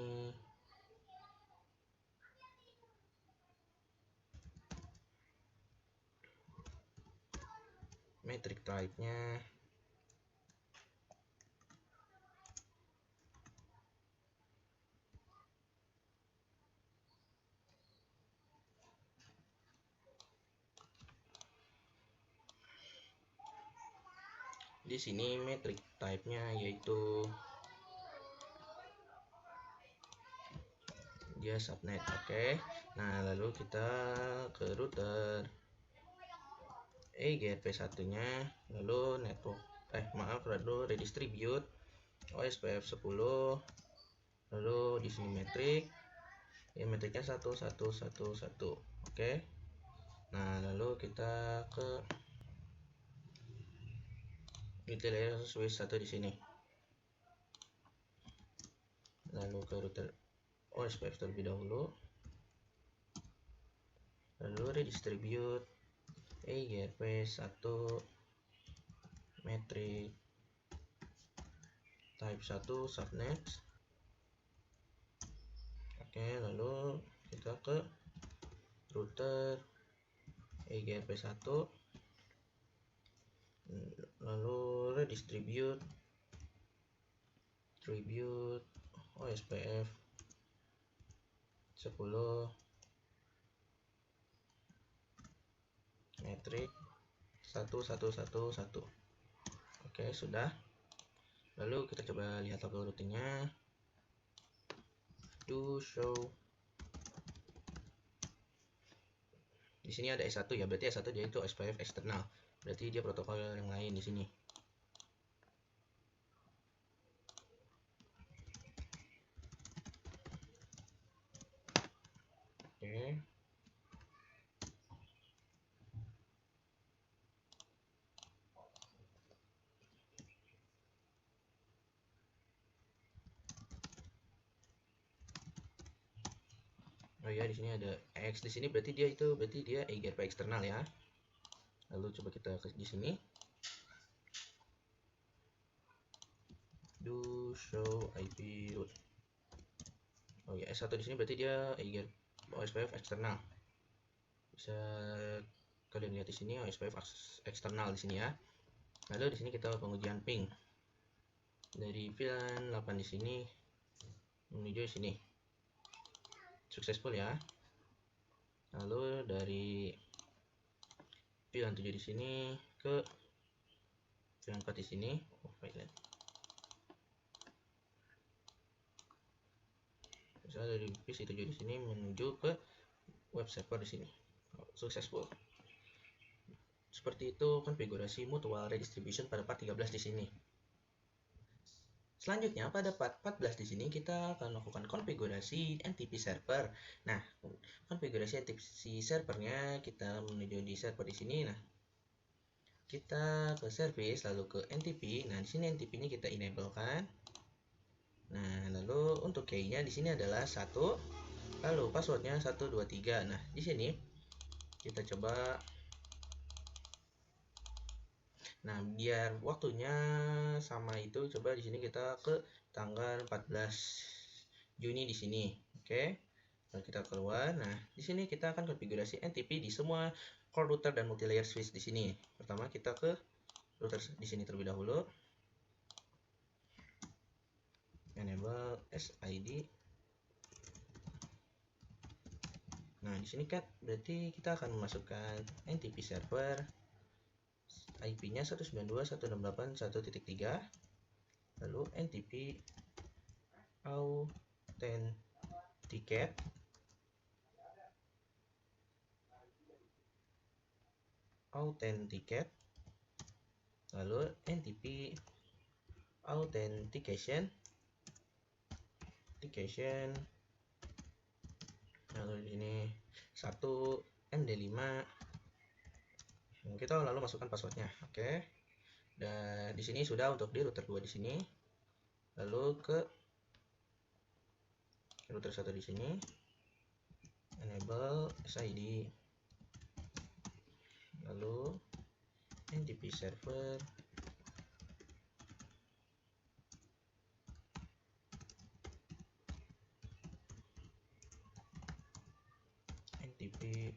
metric type-nya di sini metric type-nya yaitu dia subnet. Oke. Nah, lalu kita ke router EIGRP 1-nya, lalu network lalu redistribute OSPF 10, lalu di sini metrik, ya metriknya 1111. Oke. Nah, lalu kita ke multilayer switch 1 di sini. Lalu ke router OSPF terlebih dahulu. Lalu redistribute EIGRP 1 metrik type 1 subnet. Oke, lalu kita ke router EIGRP 1, lalu redistribute OSPF 10 metrik 1111. Oke, sudah. Lalu kita coba lihat log routingnya. Do show. Di sini ada S1 ya, berarti S1 dia itu OSPF eksternal. Berarti dia protokol yang lain di sini. Oke. Oh ya, di sini ada X di sini, berarti dia EIGRP eksternal ya. Lalu coba kita ke di sini. Do show IP route. Oh ya, S1 di sini berarti dia EIGRP OSPF eksternal. Bisa kalian lihat di sini OSPF eksternal di sini ya. Lalu di sini kita pengujian ping. Dari VLAN 8 di sini menuju sini. Successful ya. Lalu dari VLAN 7 di sini ke VLAN 4 di sini. Misalnya dari PC 7 di sini menuju ke web server di sini. Successful. Seperti itu konfigurasi mutual redistribution pada part 13 di sini. Selanjutnya pada part 14 di sini kita akan melakukan konfigurasi NTP server. Nah, konfigurasi NTP servernya kita menuju di server di sini. Nah, kita ke service lalu ke NTP. Nah, di sini NTP-nya kita enable kan. Nah, lalu untuk key-nya di sini adalah 1. Lalu passwordnya 123. Nah, di sini kita coba. Nah, biar waktunya sama itu, coba di sini kita ke tanggal 14 Juni di sini. Oke. Lalu kita keluar. Nah, di sini kita akan konfigurasi NTP di semua core router dan multilayer switch di sini. Pertama kita ke router di sini terlebih dahulu. Enable SID. Nah, di sini kan berarti kita akan memasukkan NTP server. IP-nya 192.168.1.3, lalu NTP authenticate, lalu NTP authentication, lalu di sini 1 MD5. Kita lalu masukkan passwordnya. Oke. Dan di sini sudah untuk di router 2 di sini. Lalu ke router 1 di sini. Enable SID. Lalu NTP server. NTP.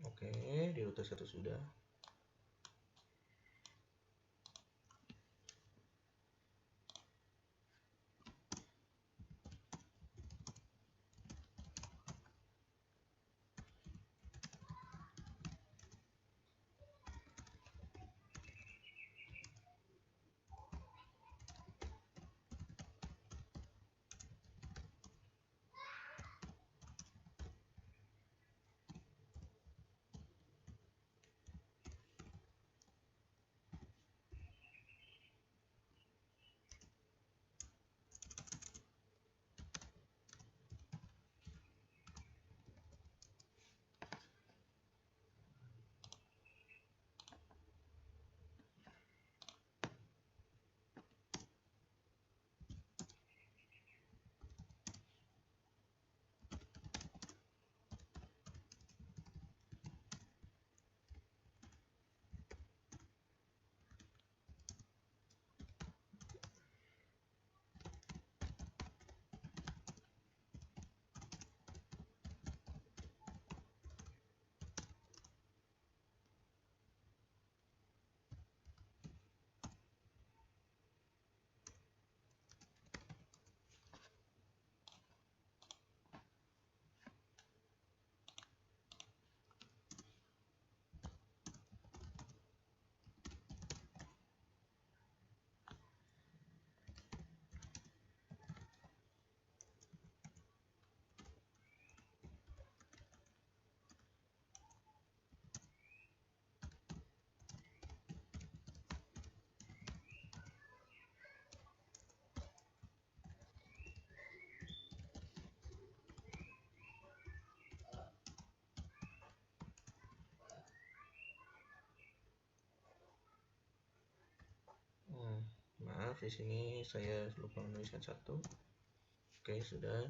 Oke, di router 1 sudah. Maaf, di sini saya lupa menuliskan satu. Oke, sudah.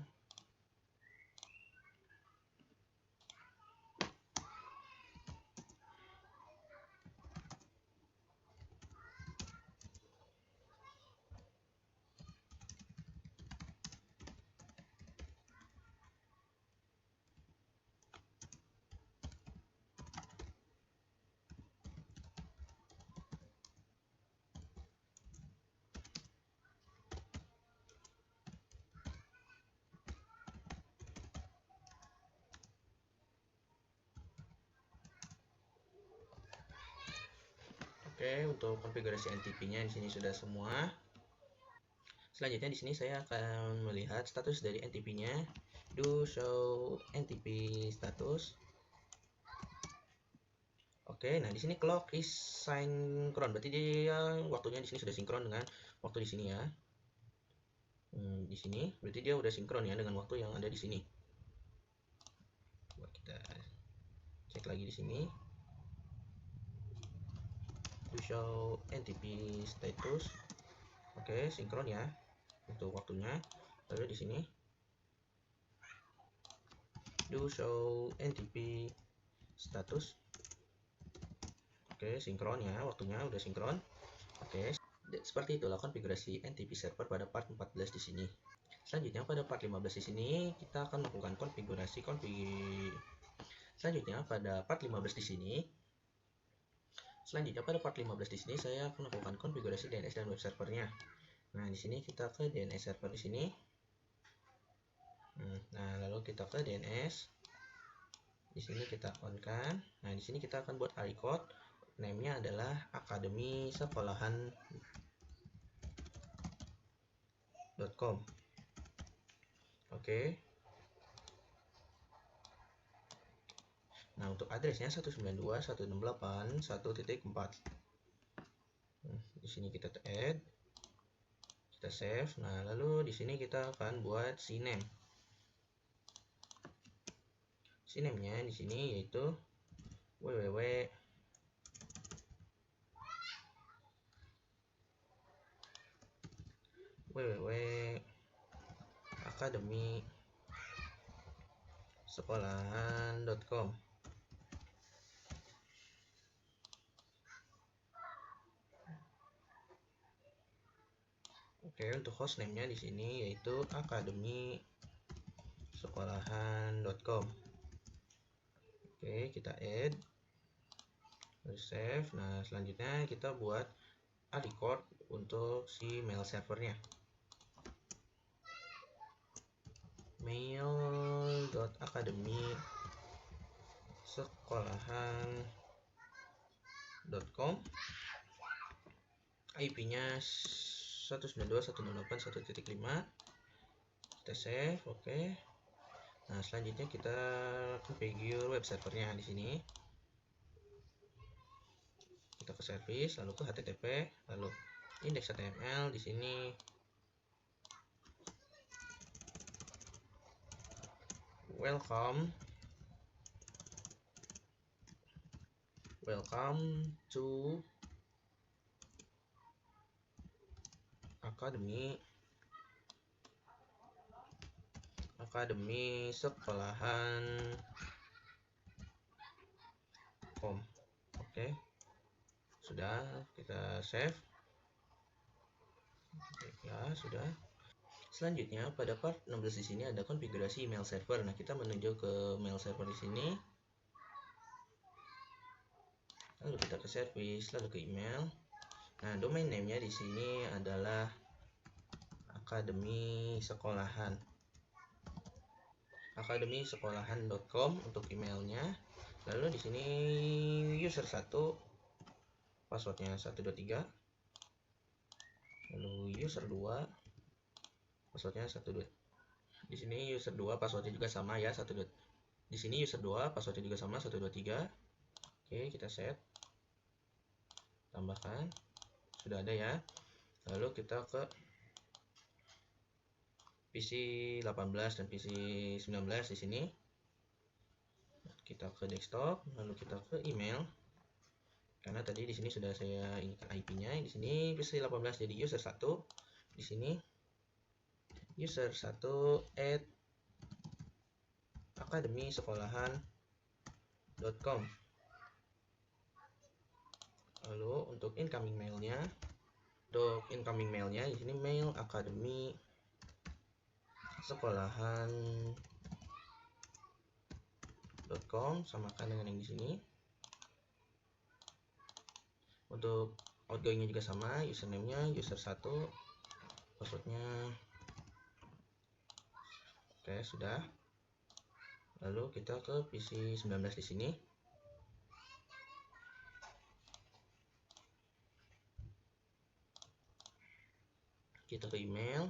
Oke, untuk konfigurasi NTP-nya di sini sudah semua. Selanjutnya di sini saya akan melihat status dari NTP-nya. Do show NTP status. Oke, nah di sini clock is sinkron. Berarti dia waktunya di sini sudah sinkron dengan waktu di sini ya. Di sini berarti dia udah sinkron ya dengan waktu yang ada di sini. Coba kita cek lagi di sini. Do show NTP status. Oke, sinkron ya untuk waktunya. Lalu di sini do show NTP status. Oke, sinkron ya, waktunya udah sinkron. Oke, seperti itulah konfigurasi NTP server pada part 14 di sini. Selanjutnya pada part 15 di sini kita akan melakukan konfigurasi Selanjutnya pada part 15 di sini saya akan melakukan konfigurasi DNS dan web servernya. Nah, di sini kita ke DNS server di sini. Nah, lalu kita ke DNS. Di sini kita on kan. Nah, di sini kita akan buat ARI code Name-nya adalah Akademi Sekolahan.com. Oke. Nah, untuk addressnya 192.168.1.4. Di sini kita add, kita save. Nah, lalu di sini kita akan buat CNAME. CNAME-nya di sini yaitu www.akademisekolahan.com. Oke, untuk hostname-nya di sini yaitu akademisekolahan.com. Oke, kita add, save. Nah, selanjutnya kita buat record untuk si mail servernya. mail.akademisekolahan.com, IP-nya 192.168.1.5. Kita save. Oke. Nah, selanjutnya kita configure web servernya di sini. Kita ke service, lalu ke HTTP, lalu index.html di sini. Welcome to Akademi Sekolahan.com. Oke. Sudah, kita save. Ya, sudah. Selanjutnya pada part 16 di sini ada konfigurasi email server. Nah, kita menuju ke mail server di sini. Lalu kita ke service, lalu ke email. Nah, domain name-nya di sini adalah Akademi Sekolahan. Akademisekolahan.com untuk emailnya. Lalu di sini user 1 passwordnya 123. Lalu user 2 passwordnya 12. Di sini user 2 passwordnya juga sama ya, 12. Di sini user 2 passwordnya juga sama 123. Oke, kita set. Tambahkan. Sudah ada ya. Lalu kita ke PC 18 dan PC 19 di sini. Kita ke desktop, lalu kita ke email. Karena tadi di sini sudah saya inikan IP-nya. Di sini PC 18 jadi user 1. Di sini user 1 at akademisekolahan.com. Lalu untuk incoming mailnya, di sini mail akademisekolahan.com, samakan dengan yang di sini. Untuk outgoingnya juga sama, username-nya user 1, passwordnya. Oke, sudah. Lalu kita ke PC 19 di sini. Kita ke email,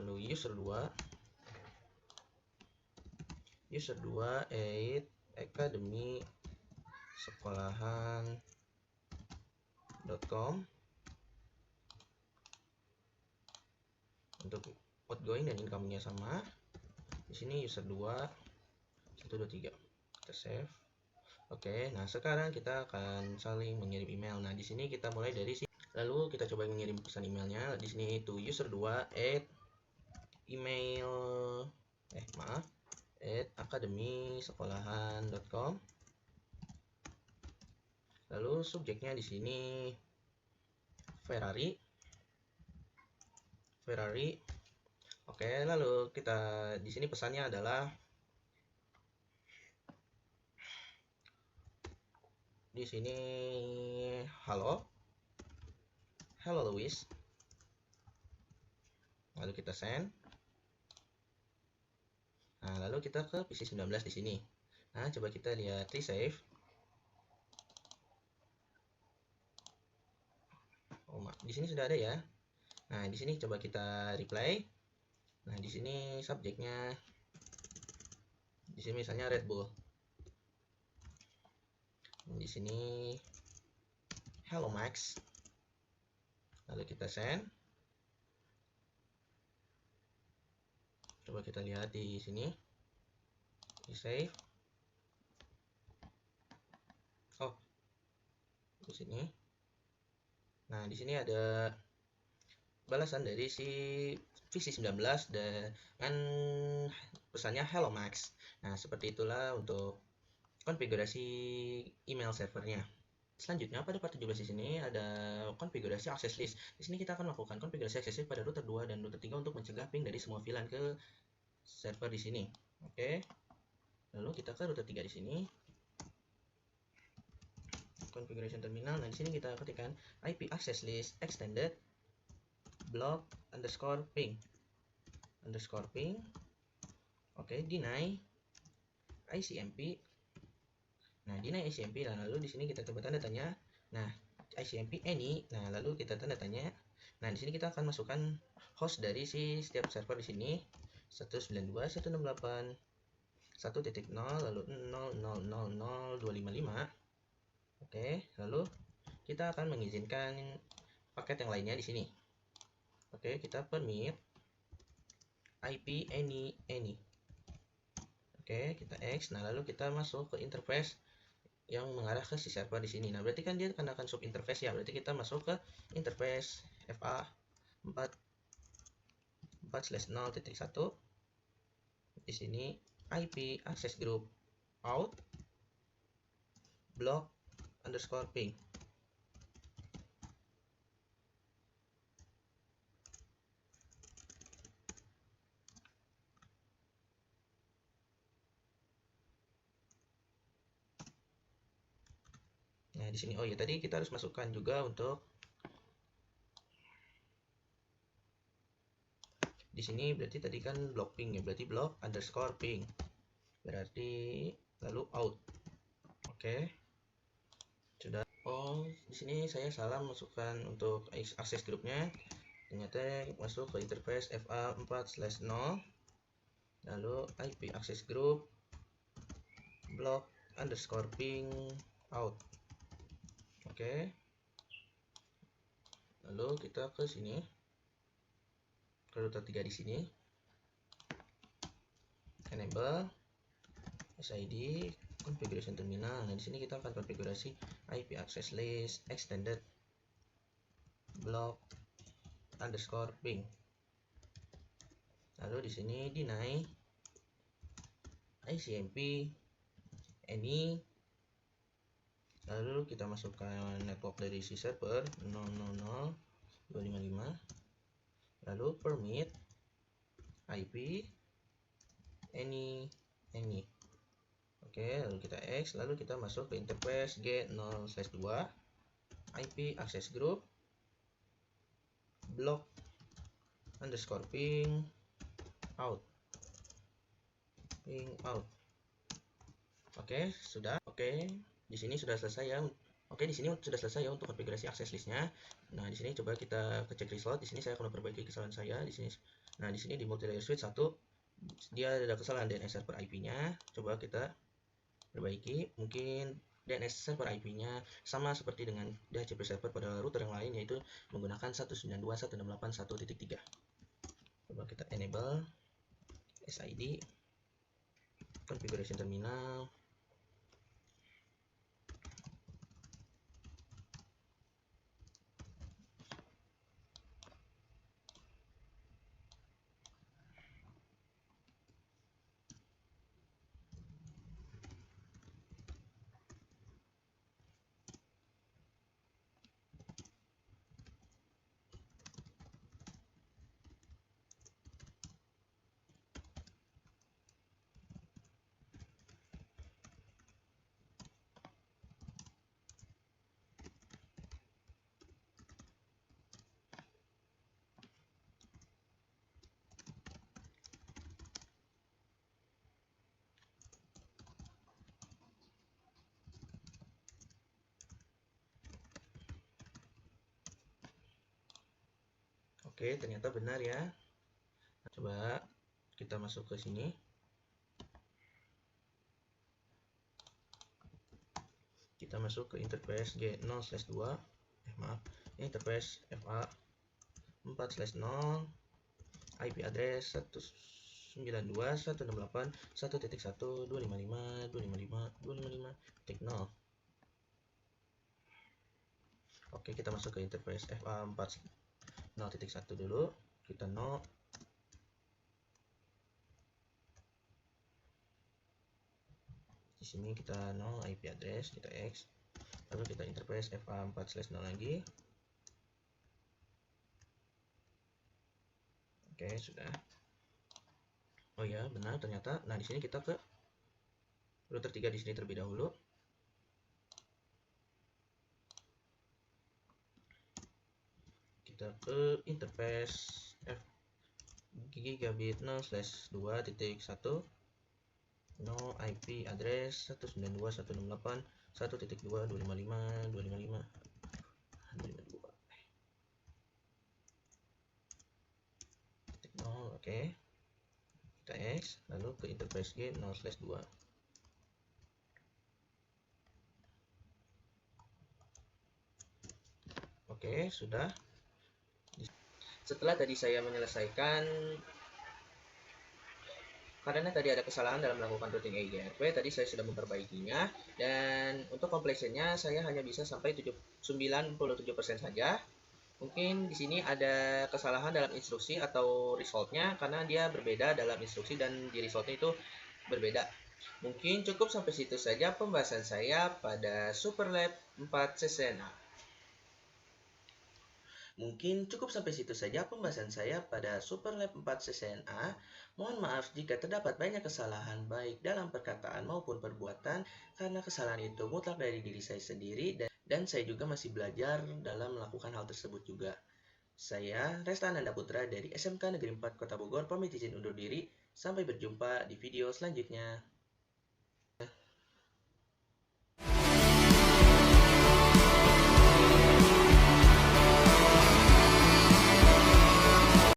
lalu user 2 at akademisekolahan.com. Untuk outgoing dan incomingnya sama. Di sini user 2 123. Kita save. Oke, nah sekarang kita akan saling mengirim email. Nah, di sini kita mulai dari sini. Lalu kita coba mengirim pesan emailnya. Di sini itu user 2 at akademisekolahan.com. Lalu subjeknya di sini Ferrari. Oke, lalu kita di sini pesannya adalah di sini halo Louis. Lalu kita send. Nah, lalu kita ke PC 19 di sini. Nah, coba kita lihat resave. di sini sudah ada ya. Nah, di sini coba kita reply. Nah, di sini subjeknya, di sini misalnya Red Bull. Di sini Hello Max. Lalu kita send. Coba kita lihat di sini. Di save. Oh, di sini. Nah, di sini ada balasan dari si VC19 dengan pesannya Hello Max. Nah, seperti itulah untuk konfigurasi email servernya. Selanjutnya pada part 17 di sini ada konfigurasi access list. Di sini kita akan melakukan konfigurasi access list pada router 2 dan router 3 untuk mencegah ping dari semua VLAN ke server di sini. Oke. Lalu kita ke router 3 di sini. Configuration terminal. Nah, di sini kita ketikkan IP access list extended block underscore ping. Oke, deny ICMP. Nah, deny ICMP. Nah, lalu di sini kita coba tanda tanya. Nah, ICMP any. Nah, lalu kita tanda tanya. Nah, di sini kita akan masukkan host dari si setiap server di sini 192.168 1.0 lalu 0.000.255. Oke, lalu kita akan mengizinkan paket yang lainnya di sini. Oke, kita permit IP any. Oke, kita X. Nah, lalu kita masuk ke interface yang mengarah ke si server di sini. Nah, berarti kan dia akan sub interface ya. Berarti kita masuk ke interface FA 4/0.1. Di sini IP access group out block underscore ping. Nah, di sini oh ya tadi kita harus masukkan juga untuk di sini berarti tadi kan block ping ya, berarti block underscore ping. Berarti lalu out. Oke. Sudah. Oh, di sini saya salah masukkan untuk akses grupnya. Ternyata masuk ke interface FA 4/0 lalu IP access group block underscore ping out. Oke. Lalu kita ke sini. Ke router 3 di sini. Enable SID configuration terminal. Nah, di sini kita akan konfigurasi IP access list extended block underscore ping. Lalu di sini deny ICMP any. Lalu kita masukkan network dari si server 000.255. Lalu permit IP any. Oke, lalu kita X, lalu kita masuk ke interface G0/2 IP access group block underscore ping out. Oke, sudah. Oke, di sini sudah selesai ya. Oke, di sini sudah selesai ya untuk konfigurasi akses listnya. Nah, di sini coba kita cek result. Di sini saya akan memperbaiki kesalahan saya di sini. Nah, di sini di multi layer switch 1 dia ada kesalahan DNS server IP-nya. Coba kita perbaiki. Mungkin DNS server IP-nya sama seperti dengan DHCP server pada router yang lain, yaitu menggunakan 192.168.1.3. Coba kita enable SID configuration terminal. Oke, ternyata benar ya. Nah, coba kita masuk ke sini. Kita masuk ke interface G0/2. Maaf, ini interface FA 4/0, IP address 192.168.1.1.255.255.255.0. Oke, kita masuk ke interface FA 4.0.1 dulu. Kita no. Di sini kita no IP address, kita X. Lalu kita interface FA 4/0 lagi. Oke, sudah. Oh ya, benar ternyata. Nah, di sini kita ke router 3 di sini terlebih dahulu. Kita ke interface F gigabit 0/2.1 no IP address 192.168.1.255.255.255. Oke, kita X, lalu ke interface G 0/2. Oke, sudah. Setelah tadi saya menyelesaikan, karena tadi ada kesalahan dalam melakukan routing EIGRP, tadi saya sudah memperbaikinya, dan untuk completionnya saya hanya bisa sampai 97% saja. Mungkin di sini ada kesalahan dalam instruksi atau resultnya, karena dia berbeda dalam instruksi dan di resultnya itu berbeda. Mungkin cukup sampai situ saja pembahasan saya pada Superlab 4 CCNA. Mungkin cukup sampai situ saja pembahasan saya pada Superlab 4 CCNA. Mohon maaf jika terdapat banyak kesalahan baik dalam perkataan maupun perbuatan, karena kesalahan itu mutlak dari diri saya sendiri dan saya juga masih belajar dalam melakukan hal tersebut juga. Saya Resta Ananda Putra dari SMK Negeri 4 Kota Bogor pamit izin undur diri. Sampai berjumpa di video selanjutnya.